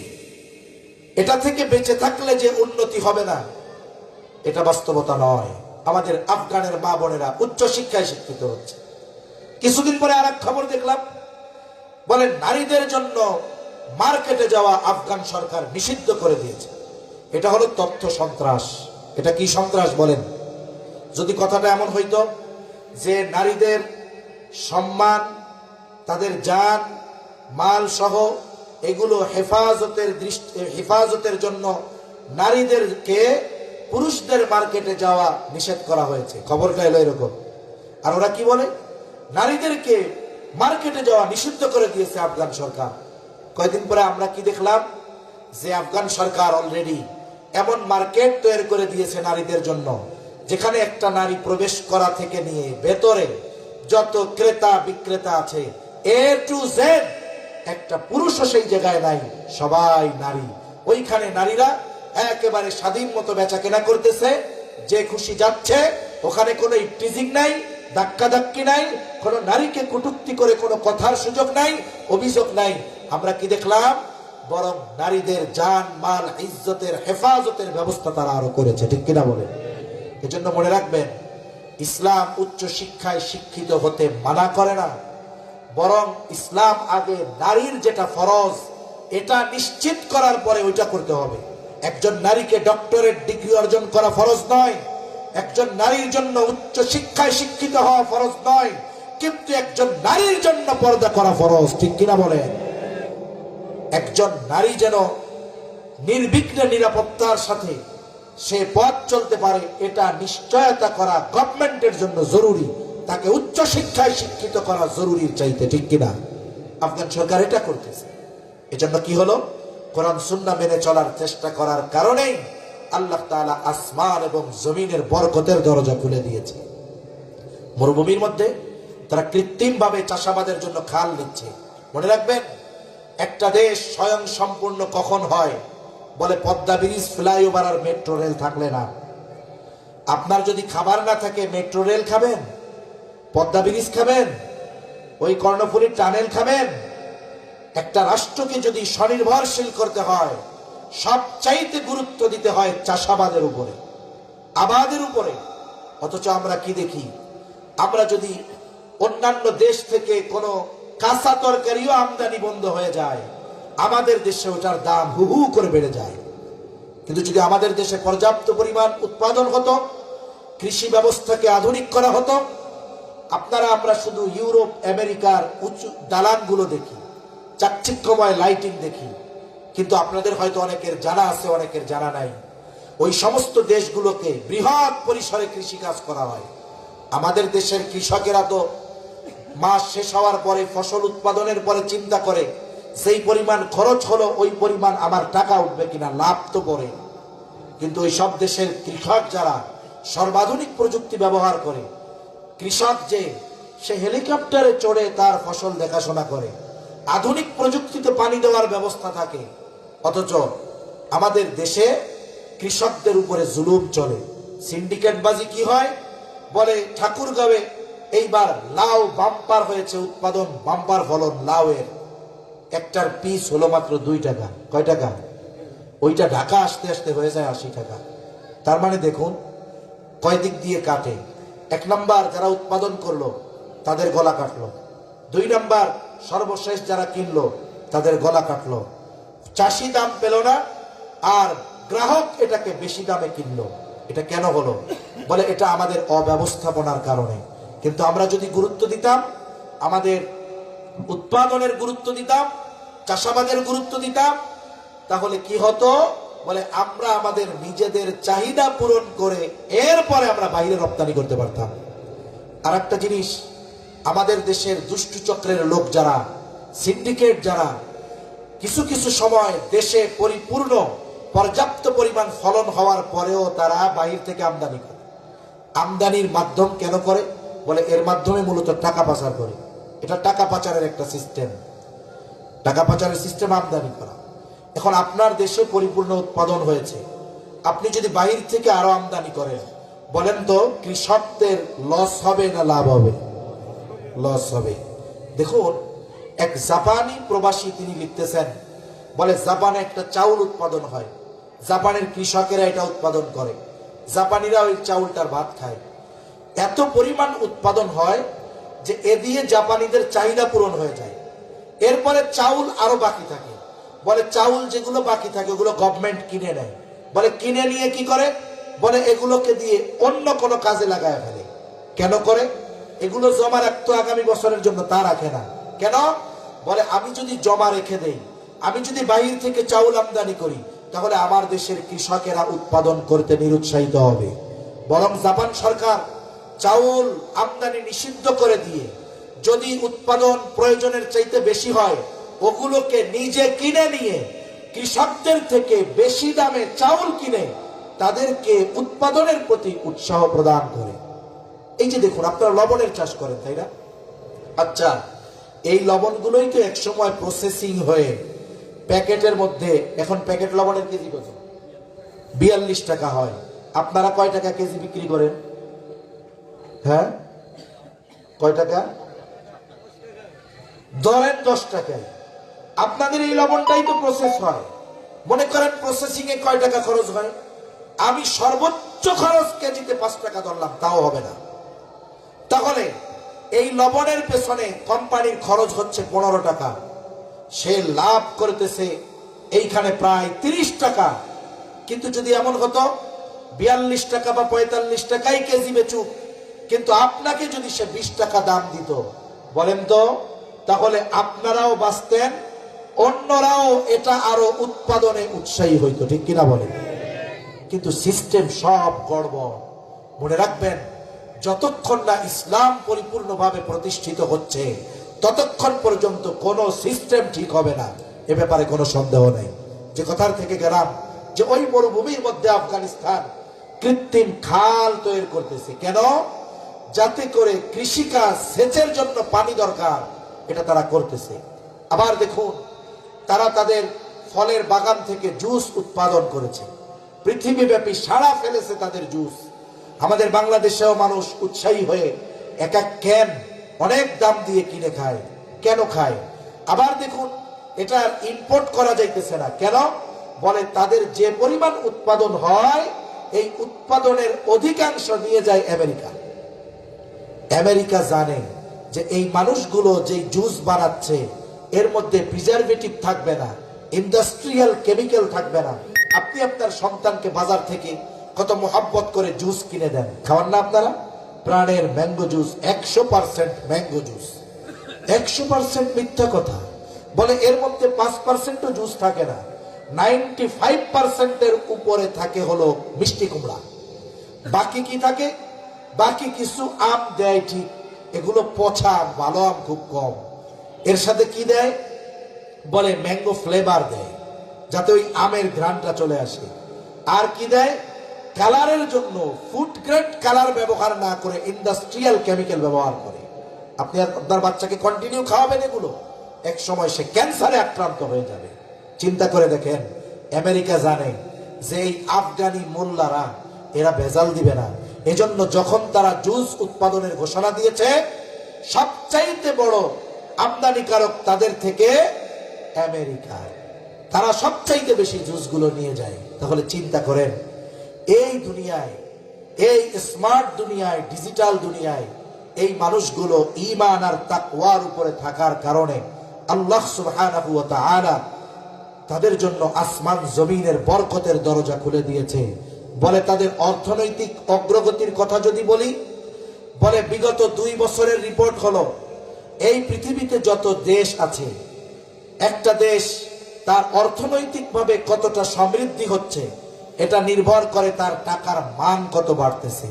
এটা থেকে বেঁচে থাকলে যে উন্নতি হবে না, এটা বাস্তবতা নয়। আমাদের আফগানের মা বোনেরা উচ্চ শিক্ষায় শিক্ষিত হচ্ছে। কিছুদিন পরে আর এক খবর দেখলাম, বলে নারীদের জন্য মার্কেটে যাওয়া আফগান সরকার নিষিদ্ধ করে দিয়েছে। এটা হলো তথ্য সন্ত্রাস। এটা কি সন্ত্রাস বলেন? যদি কথাটা এমন হইতো যে নারীদের সম্মান, তাদের জান মাল সহ এগুলো হেফাজতের জন্য নারীদেরকে পুরুষদের মার্কেটে যাওয়া নিষেধ করা হয়েছে, খবরটা এলো এরকম। আর ওরা কি বলে, নারীদেরকে মার্কেটে যাওয়া নিষিদ্ধ করে দিয়েছে আফগান সরকার। কয়েকদিন পরে আমরা কি দেখলাম, যে আফগান সরকার অলরেডি এমন মার্কেট তৈরি করে দিয়েছে নারীদের জন্য, যেখানে একটা নারী প্রবেশ করা থেকে নিয়ে ভেতরে যত ক্রেতা বিক্রেতা আছে এ টু জেড, একটা পুরুষও সেই জায়গায় নাই, সবাই নারী। ওইখানে নারীরা একেবারে স্বাধীন মতো বেচা কেনা করতেছে, যে খুশি যাচ্ছে। ওখানে কোনো টিজিং নাই, ধাক্কা ধাক্কি নাই, কোনো নারীকে কটূক্তি করে কোনো কথার সুযোগ নাই, অভিযোগ নাই। আমরা কি দেখলাম, বরং নারীদের জান মাল ইজ্জতের হেফাজতের ব্যবস্থা তারা আরো করেছে। ঠিক কিনা বলে? এজন্য মনে রাখবেন, ইসলাম উচ্চ শিক্ষায় শিক্ষিত হতে মানা করে না, বরং ইসলাম আগে নারীর যেটা ফরজ এটা নিশ্চিত করার পরে ওইটা করতে হবে। একজন নারীকে ডক্টরেট ডিগ্রি অর্জন করা ফরজ নয়, একজন নারীর জন্য উচ্চ শিক্ষায় শিক্ষিত হওয়া ফরজ নয়, কিন্তু একজন নারীর জন্য পর্দা করা ফরজ। ঠিক কিনা বলে? একজন নারী যেন নির্বিঘ্নে নিরাপত্তার সাথে সে পথ চলতে পারে, এটা নিশ্চয়তা করা গভর্নমেন্টের জন্য জরুরি। তাকে উচ্চ শিক্ষায় শিক্ষিত করা জরুরি চাইতে। ঠিক কিনা? আফগান সরকার এটা করতেছে। এজন্য কি হলো, কোরআন সুন্নাহ মেনে চলার চেষ্টা করার কারণেই আল্লাহ তাআলা আসমান এবং জমিনের বরকতের দরজা খুলে দিয়েছে। মরুভূমির মধ্যে তারা কৃত্রিম ভাবে চাষাবাদের জন্য খাল নিচ্ছে। মনে রাখবেন, একটা দেশ স্বয়ং সম্পূর্ণ কখন হয়, বলে পদ্মা ব্রিজ, ফ্লাইওভার আর মেট্রো রেল থাকলে না। আপনার যদি খাবার না থাকে, মেট্রো রেল খাবেন, পদ্মা ব্রিজ খাবেন, ওই কর্ণফুলীর টানেল খাবেন? একটা রাষ্ট্রকে যদি স্বনির্ভরশীল করতে হয়, সবচাইতে গুরুত্ব দিতে হয় চাষাবাদের উপরে, আবাদের উপরে। অথচ আমরা কি দেখি, আমরা যদি অন্যান্য দেশ থেকে কোনো কাঁচা তরকারিও আমদানি বন্ধ হয়ে যায়, আমাদের দেশে ওটার দাম হু হু করে বেড়ে যায়। কিন্তু যদি আমাদের দেশে পর্যাপ্ত পরিমাণ উৎপাদন হতো, কৃষি ব্যবস্থাকে আধুনিক করা হতো, আমরা শুধু ইউরোপ আমেরিকার উঁচু দালানগুলো দেখি, চাকচিক্যময় লাইটিং দেখি, কিন্তু আপনাদের হয়তো অনেকের জানা আছে, অনেকের জানা নাই। ওই সমস্ত দেশগুলোকে বৃহৎ পরিসরে কৃষি কাজ করা হয়। আমাদের দেশের কৃষকেরা তো মাস শেষ হওয়ার পরে, ফসল উৎপাদনের পরে চিন্তা করে সেই পরিমাণ খরচ হলো, ওই পরিমাণ আমার টাকা উঠবে কিনা, লাভ তো করে। কিন্তু ওই সব দেশের কৃষক যারা সর্বাধুনিক প্রযুক্তি ব্যবহার করে, কৃষক যে সে হেলিকপ্টারে চড়ে তার ফসল দেখাশোনা করে, আধুনিক প্রযুক্তিতে পানি দেওয়ার ব্যবস্থা থাকে। অথচ আমাদের দেশে কৃষকদের উপরে জুলুম চলে। সিন্ডিকেটবাজি কি হয়, বলে ঠাকুরগাঁওয়ে এইবার লাউ বাম্পার হয়েছে, উৎপাদন বাম্পার ফলন লাউয়ের, একটার পিস হলো মাত্র 2 টাকা। কয় টাকা? ওইটা ঢাকা আসতে আসতে হয়ে যায় 80 টাকা। তার মানে দেখুন কয় দিক দিয়ে কাটে। 1 নাম্বার, যারা উৎপাদন করলো তাদের গলা কাটলো। 2 নাম্বার, সর্বশেষ যারা কিনলো তাদের গলা কাটলো। চাষি দাম পেল না, আর গ্রাহক এটাকে বেশি দামে কিনলো। এটা কেন হলো? বলে এটা আমাদের অব্যবস্থাপনার কারণে। কিন্তু আমরা যদি গুরুত্ব দিতাম, আমাদের উৎপাদনের গুরুত্ব দিতাম, চাষাবাদের গুরুত্ব দিতাম, তাহলে কি হতো, বলে আমরা আমাদের নিজেদের চাহিদা পূরণ করে এরপরে আমরা বাইরে রপ্তানি করতে পারতাম। আর একটা জিনিস, আমাদের দেশের দুষ্টু চক্রের লোক যারা, সিন্ডিকেট যারা, কিছু কিছু সময় দেশে পরিপূর্ণ পর্যাপ্ত পরিমাণ ফলন হওয়ার পরেও তারা বাহির থেকে আমদানি করে। আমদানির মাধ্যম কেন করে? বলে এর মাধ্যমে মূলত টাকা পাচার করে। এটা টাকা পাচারের একটা সিস্টেম, টাকা পাচারের সিস্টেম আমদানি করা। এখন আপনার দেশে পরিপূর্ণ উৎপাদন হয়েছে, আপনি যদি বাহির থেকে আরো আমদানি করেন, বলেন তো কৃষকদের লস হবে না লাভ হবে? লস হবে। দেখুন, এক জাপানি প্রবাসী তিনি লিখতেছেন, বলে জাপানে একটা চাউল উৎপাদন হয়, জাপানের কৃষকেরা এটা উৎপাদন করে, জাপানিরা ওই চাউলটার ভাত খায়। এত পরিমাণ উৎপাদন হয় যে এ দিয়ে জাপানিদের চাহিদা পূরণ হয়ে যায়। এরপরে চাউল আরো বাকি থাকে, বলে চাউল যেগুলো বাকি থাকে ওগুলো গভর্নমেন্ট কিনে নেয়। বলে কিনে নিয়ে কি করে? বলে এগুলোকে দিয়ে অন্য কোনো কাজে লাগায় ফেলে। কেন করে? এগুলো জমা রাখতো আগামী বছরের জন্য, তা রাখে না। কেন? বলে আমি যদি জমা রেখে দেই, আমি যদি বাহির থেকে চাউল আমদানি করি, তাহলে আমার দেশের কৃষকেরা উৎপাদন করতে নিরুৎসাহিত হবে। বরং জাপান সরকার চাউল আমদানি নিষিদ্ধ করে দিয়ে যদি উৎপাদন প্রয়োজনের চাইতে বেশি হয়, ওগুলোকে নিজে কিনে নিয়ে কৃষকদের থেকে বেশি দামে চাউল কিনে তাদেরকে উৎপাদনের প্রতি উৎসাহ প্রদান করে। এই যে দেখুন, আপনারা লবণের চাষ করেন, তাই না? আচ্ছা, এই লবণগুলোই তো একসময় প্রসেসিং হয়ে প্যাকেটের মধ্যে, এখন প্যাকেট লবণের কেজি কত? 42 টাকা হয়। আপনারা কয় টাকা কেজি বিক্রি করেন? হ্যাঁ, কয় টাকা? ধরেন 10 টাকায়। আপনাদের এই লবণটাই তো প্রসেস হয়। মনে করেন প্রসেসিং এ কয় টাকা খরচ হয়? আমি সর্বোচ্চ খরচ কেজিতে 5 টাকা ধরলাম, তাও হবে না। তাহলে এই লবণের পেছনে কোম্পানির খরচ হচ্ছে 15 টাকা, সে লাভ করতেছে এইখানে প্রায় 30 টাকা। কিন্তু যদি এমন হতো 42 টাকা বা 45 টাকাই কেজি বেচুক, কিন্তু আপনাকে যদি সে 20 টাকা দাম দিত, বলেন তো তাহলে আপনারাও বাঁচতেন, অন্যরাও এটা আরো উৎপাদনে উৎসাহী হইতো, ঠিক কিনা বলেন? কিন্তু সিস্টেম সব গড়বড়। মনে রাখবেন, যতক্ষণ না ইসলাম পরিপূর্ণভাবে প্রতিষ্ঠিত হচ্ছে ততক্ষণ পর্যন্ত কোনো সিস্টেম ঠিক হবে না, এ ব্যাপারে কোনো সন্দেহ নেই। যে কথার থেকে গেলাম, যে ওই মরুভূমির মধ্যে আফগানিস্তান কৃত্রিম খাল তৈরি করতেছে। কেন? যাতে করে কৃষিকাজ, সেচের জন্য পানি দরকার, এটা তারা করতেছে। আবার দেখুন, তারা তাদের ফলের বাগান থেকে জুস উৎপাদন করেছে, পৃথিবীব্যাপী সাড়া ফেলেছে তাদের জুস। আমাদের বাংলাদেশেও মানুষ উৎসাহী হয়ে এক এক ক্যান অনেক দাম দিয়ে কিনে খায়। কেন খায়? আবার দেখুন, এটা ইম্পোর্ট করা যাইতেছে না। কেন? বলে তাদের যে পরিমাণ উৎপাদন হয়, এই উৎপাদনের অধিকাংশ নিয়ে যায় আমেরিকা। আমেরিকা জানে যে এই মানুষগুলো যে জুস বানাচ্ছে এর মধ্যে প্রিজারভেটিভ থাকবে না, ইন্ডাস্ট্রিয়াল কেমিক্যাল থাকবে না। আপনি আপনার সন্তানকে বাজার থেকে কত মোহাব্বত করে জুস কিনে দেন, খাওয়ান না আপনারা? প্রাণের ম্যাঙ্গো জুস, 100% ম্যাঙ্গো জুস। 100% মিথ্যা কথা। বলে এর মধ্যে 5%ও জুস থাকে না, 95%-এর উপরে থাকে হলো মিষ্টি কুমড়া। বাকি কি থাকে? বাকি কিছু আম দেয়, ঠিক, এগুলো পচা, ভালো আম খুব কম। এর সাথে কি দেয়? বলে ম্যাঙ্গো ফ্লেভার দেয়, যাতে ওই আমের ঘ্রাণটা চলে আসে। আর কি দেয়? কালারের জন্য ফুড গ্রেড কালার ব্যবহার না করে ইন্ডাস্ট্রিয়াল কেমিক্যাল ব্যবহার করে। আপনি আপনার বাচ্চাকে কন্টিনিউ খাওয়াবেন এগুলো, এক সময় সে ক্যান্সারে আক্রান্ত হয়ে যাবে। চিন্তা করে দেখেন, আমেরিকা জানে যে এই আফগানি মোল্লারা এরা ভেজাল দিবে না। এজন্য যখন তারা জুস উৎপাদনের ঘোষণা দিয়েছে, সবচাইতে বড় আমদানিকারক তাদের থেকে আমেরিকা, তারা সবচাইতে বেশি জুসগুলো নিয়ে যায়। তাহলে চিন্তা করেন, এই দুনিয়ায়, এই স্মার্ট দুনিয়ায়, ডিজিটাল দুনিয়ায় এই মানুষগুলো ঈমান আর তাকওয়ার উপরে থাকার কারণে আল্লাহ সুবহানাহু ওয়া তাআলা তাদের জন্য আসমান জমিনের বরকতের দরজা খুলে দিয়েছে। বলে তাদের অর্থনৈতিক অগ্রগতির কথা যদি বলি, বলে বিগত 2 বছরের রিপোর্ট হলো, এই পৃথিবীতে যত দেশ আছে, একটা দেশ তার অর্থনৈতিকভাবে কতটা সমৃদ্ধি হচ্ছে এটা নির্ভর করে তার টাকার মান কত বাড়তেছে।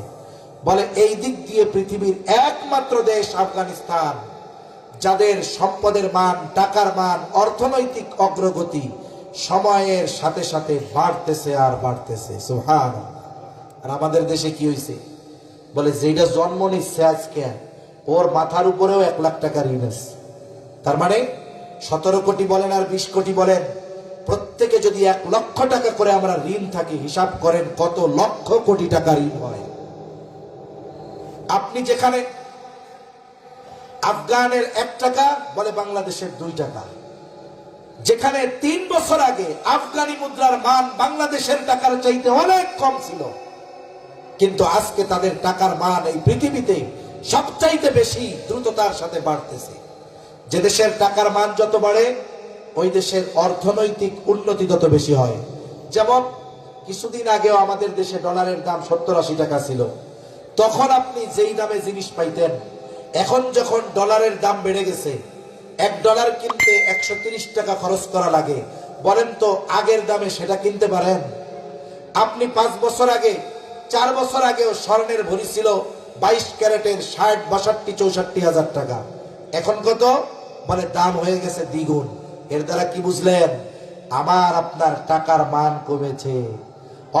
বলে এই দিক দিয়ে পৃথিবীর একমাত্র দেশ আফগানিস্তান, যাদের সম্পদের মান, টাকার মান, অর্থনৈতিক অগ্রগতি সময়ের সাথে সাথে বাড়তেছে আর বাড়তেছে। সুবহানাল্লাহ। আর আমাদের দেশে কি হয়েছে? বলে যেটা জন্ম নিচ্ছে আজকে, ওর মাথার উপরেও 1 লাখ টাকা ঋণ আছে। তার মানে 17 কোটি বলেন আর 20 কোটি বলেন, প্রত্যেকে যদি 1 লক্ষ টাকা করে আমরা ঋণ থাকি, হিসাব করেন কত লক্ষ কোটি টাকা ঋণ হয়। আপনি যেখানে আফগানের 1 টাকা বলে বাংলাদেশের 2 টাকা, যেখানে 3 বছর আগে আফগানি মুদ্রার মান বাংলাদেশের টাকার চাইতে অনেক কম ছিল, কিন্তু আজকে তাদের টাকার মান এই পৃথিবীতে সবচাইতে বেশি দ্রুততার সাথে বাড়তেছে। যে দেশের টাকার মান যত বাড়ে, ওই দেশের অর্থনৈতিক উন্নতি তত বেশি হয়। যেমন কিছুদিন আগেও আমাদের দেশে ডলারের দাম 70-80 টাকা ছিল, তখন আপনি যেই দামে জিনিস পাইতেন, এখন যখন ডলারের দাম বেড়ে গেছে, $1 কিনতে 130 টাকা খরচ করা লাগে। বলেন তো আগের দামে সেটা কিনতে পারেন? আপনি 5 বছর আগে, 4 বছর আগেও স্বর্ণের ভরি ছিল 22 ক্যারেটের 60, 62, 64 হাজার টাকা। এখন কত? বলে দাম হয়ে গেছে দ্বিগুণ। এর দ্বারা কি বুঝলেন? আমার আপনার টাকার মান কমেছে,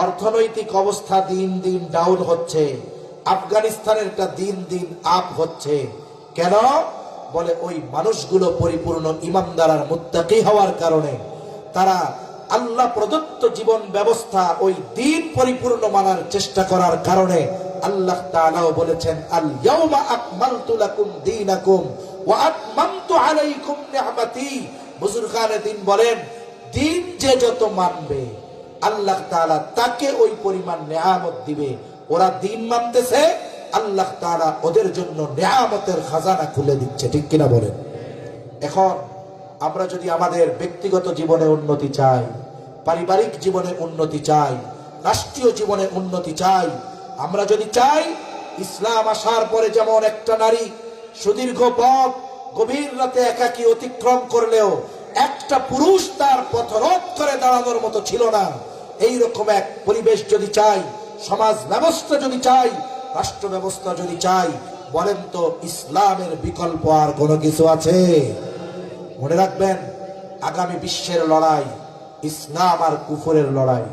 অর্থনৈতিক অবস্থা দিন দিন ডাউন হচ্ছে, আফগানিস্তানের দিন দিন আপ হচ্ছে। কেন? বলে ওই মানুষগুলো পরিপূর্ণ ইমানদার আর মুত্তাকি হওয়ার কারণে, তারা আল্লাহ প্রদত্ত জীবন ব্যবস্থা, ওই দিন পরিপূর্ণ মানার চেষ্টা করার কারণে আল্লাহ তাআলাও বলেছেন, আল ইয়াউমা আকমালতু লাকুম দীনাকুম ওয়া আতমামতু আলাইকুম নি'মাতি। বুজুর্গানে দিন বলেন, দিন যে যত মানবে আল্লাহ তাআলা তাকে ওই পরিমাণ নেয়ামত দিবে। ওরা দিন মানতেছে, আল্লাহ তাআলা ওদের জন্য নেয়ামতের খাজানা খুলে দিচ্ছে। ঠিক কিনা বলেন? এখন আমরা যদি আমাদের ব্যক্তিগত জীবনে উন্নতি চাই, পারিবারিক জীবনে উন্নতি চাই, রাষ্ট্রীয় জীবনে উন্নতি চাই, আমরা যদি চাই ইসলাম আসার পরে যেমন একটা নারী সুদীর্ঘ পথ গভীর রাতে একাকী অতিক্রম করলেও একটা পুরুষ তার পথরোধ করে দাঁড়ানোর মতো ছিল না, এইরকম এক পরিবেশ যদি চাই, সমাজ ব্যবস্থা যদি চাই, রাষ্ট্র ব্যবস্থা যদি চাই, বলেন তো ইসলামের বিকল্প আর কোনো কিছু আছে? মনে রাখবেন, আগামী বিশ্বের লড়াই ইসলাম আর কুফরের লড়াই,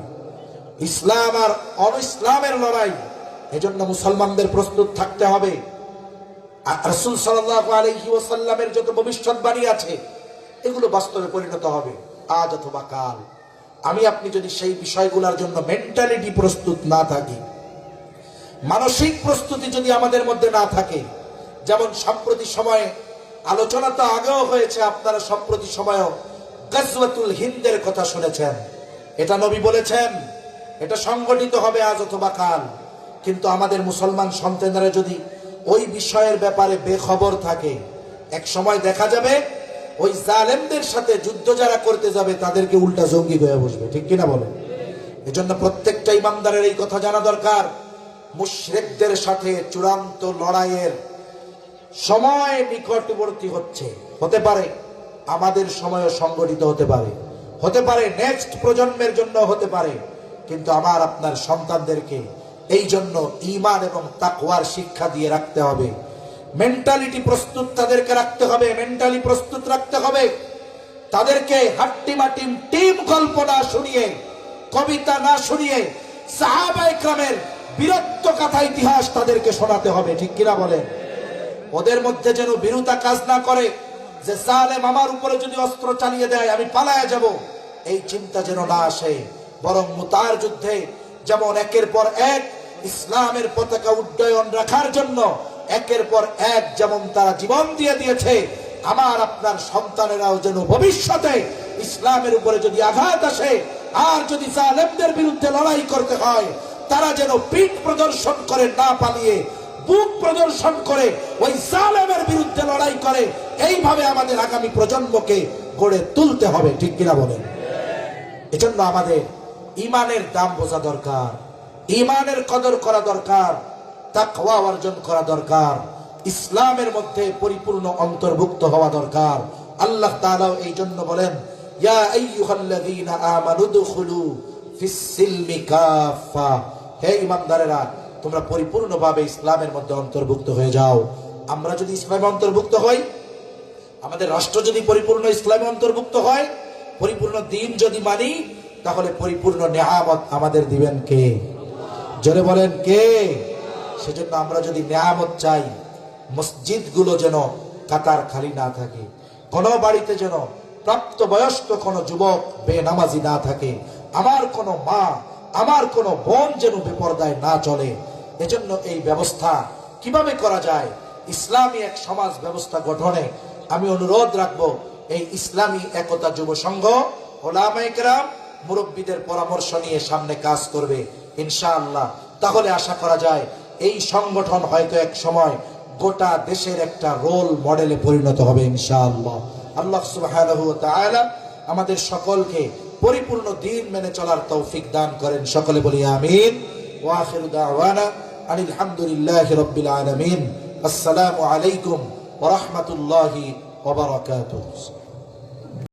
ইসলাম আর অন-ইসলামের লড়াই। এজন্য মুসলমানদের প্রস্তুত থাকতে হবে। রাসূল সাল্লাল্লাহু আলাইহি ওয়াসাল্লামের যত ভবিষ্যৎবাণী আছে, এগুলো বাস্তবে পরিণত হবে আজ অথবা কাল। আমি আপনি যদি সেই বিষয়গুলোর জন্য মেন্টালিটি প্রস্তুত না থাকি, মানসিক প্রস্তুতি যদি আমাদের মধ্যে না থাকে, যেমন সম্প্রতি সময়ে আলোচনা তো আগেও হয়েছে, আপনারা সম্প্রতি সময়েও গাজওয়াতুল হিন্দের কথা শুনেছেন। এটা নবী বলেছেন, এটা সংগঠিত হবে আজ অথবা কাল। কিন্তু আমাদের মুসলমান সন্তানেরা যদি ওই বিষয়ের ব্যাপারে বেখবর থাকে, এক সময় দেখা যাবে ওই জালেমদের সাথে যুদ্ধ যারা করতে যাবে তাদেরকে উল্টা জঙ্গি হয়ে বসবে। ঠিক কিনা বলেন? এজন্য প্রত্যেকটা ইমানদারের এই কথা জানা দরকার, মুশরিকদের সাথে চূড়ান্ত লড়াইয়ের সময় নিকটবর্তী হচ্ছে। হতে পারে আমাদের সময়ও সংগঠিত হতে পারে, হতে পারে নেক্সট প্রজন্মের জন্য হতে পারে, কিন্তু আমার আপনার সন্তানদেরকে এই জন্য ঈমান এবং তাকওয়ার শিক্ষা দিয়ে রাখতে হবে। মেন্টালিটি প্রস্তুত তাদেরকে রাখতে হবে, মেন্টালি প্রস্তুত রাখতে হবে। তাদেরকে হাট্টিমাটিম টিম গল্প না শুনিয়ে, কবিতা না শুনিয়ে, সাহাবায়ে কেরামের বীরত্ব কথা ইতিহাস তাদেরকে শোনাতে হবে। ঠিক কিনা বলেন? ওদের মধ্যে যেন বীরতা কাজ না করে, যে জালেম আমার উপরে যদি অস্ত্র চালিয়ে দেয় আমি পালায়া যাব, এই চিন্তা যেন না আসে। বরং মুতার যুদ্ধে যেমন একের পর এক ইসলামের পতাকা উড্ডয়ন রাখার জন্য একের পর এক যেমন তারা জীবন দিয়ে দিয়েছে, আমার আপনার সন্তানেরাও যেন ভবিষ্যতে ইসলামের উপরে যদি আঘাত আসে আর যদি জালেমদের বিরুদ্ধে লড়াই করতে হয়, তারা যেন পিঠ প্রদর্শন করে না পালিয়ে বুক প্রদর্শন করে ওই জালেমের বিরুদ্ধে লড়াই করে। এইভাবে আমাদের আগামী প্রজন্মকে গড়ে তুলতে হবে। ঠিক কিনা বলেন? এজন্য আমাদের ঈমানের দাম বোঝা দরকার, ঈমানের কদর করা দরকার, তাকওয়া অর্জন করা দরকার, ইসলামের মধ্যে পরিপূর্ণ অন্তর্ভুক্ত হওয়া দরকার। আল্লাহ তাআলা এই জন্য বলেন, ইয়া আইয়ুহাল্লাযীনা আমানু দুখুলু ফিস সিলমি কাফা, হে ঈমানদারেরা তোমরা পরিপূর্ণভাবে ইসলামের মধ্যে অন্তর্ভুক্ত হয়ে যাও। আমরা যদি ইসলামে অন্তর্ভুক্ত হই, আমাদের রাষ্ট্র যদি পরিপূর্ণ ইসলামে অন্তর্ভুক্ত হয়, পরিপূর্ণ দিন যদি মানি, তাহলে পরিপূর্ণ নেয়ামত আমাদের দিবেন কে? জোরে বলেন কে? সেজন্য আমরা যদি নেয়ামত চাই, মসজিদগুলো যেন কাতার খালি না থাকে, কোন বাড়িতে যেন প্রাপ্তবয়স্ক কোন যুবক বেনামাজি না থাকে, আমার কোন মা, আমার কোন বোন যেন বেপরদায় না চলে। এজন্য এই ব্যবস্থা কিভাবে করা যায়, ইসলামী এক সমাজ ব্যবস্থা গঠনে আমি অনুরোধ রাখবো, এই ইসলামী একতা যুব সংঘ ওলামায়ে কেরাম মুরব্বীদের পরামর্শ নিয়ে সামনে কাজ করবে ইনশাআল্লাহ। তাহলে আশা করা যায় এই সংগঠন হয়তো এক সময় গোটা দেশের একটা রোল মডেলে পরিণত হবে ইনশাআল্লাহ। আল্লাহ সুবহানাহু ওয়া তাআলা আমাদের সকলকে পরিপূর্ণ দ্বীন মেনে চলার তৌফিক দান করেন। সকলে বলি আমিন। ওয়া আখিরু দাওয়ানা আনিল হামদুলিল্লাহি রাব্বিল আলামিন। আসসালামু আলাইকুম ওয়া রাহমাতুল্লাহি ওয়া বারাকাতুহু।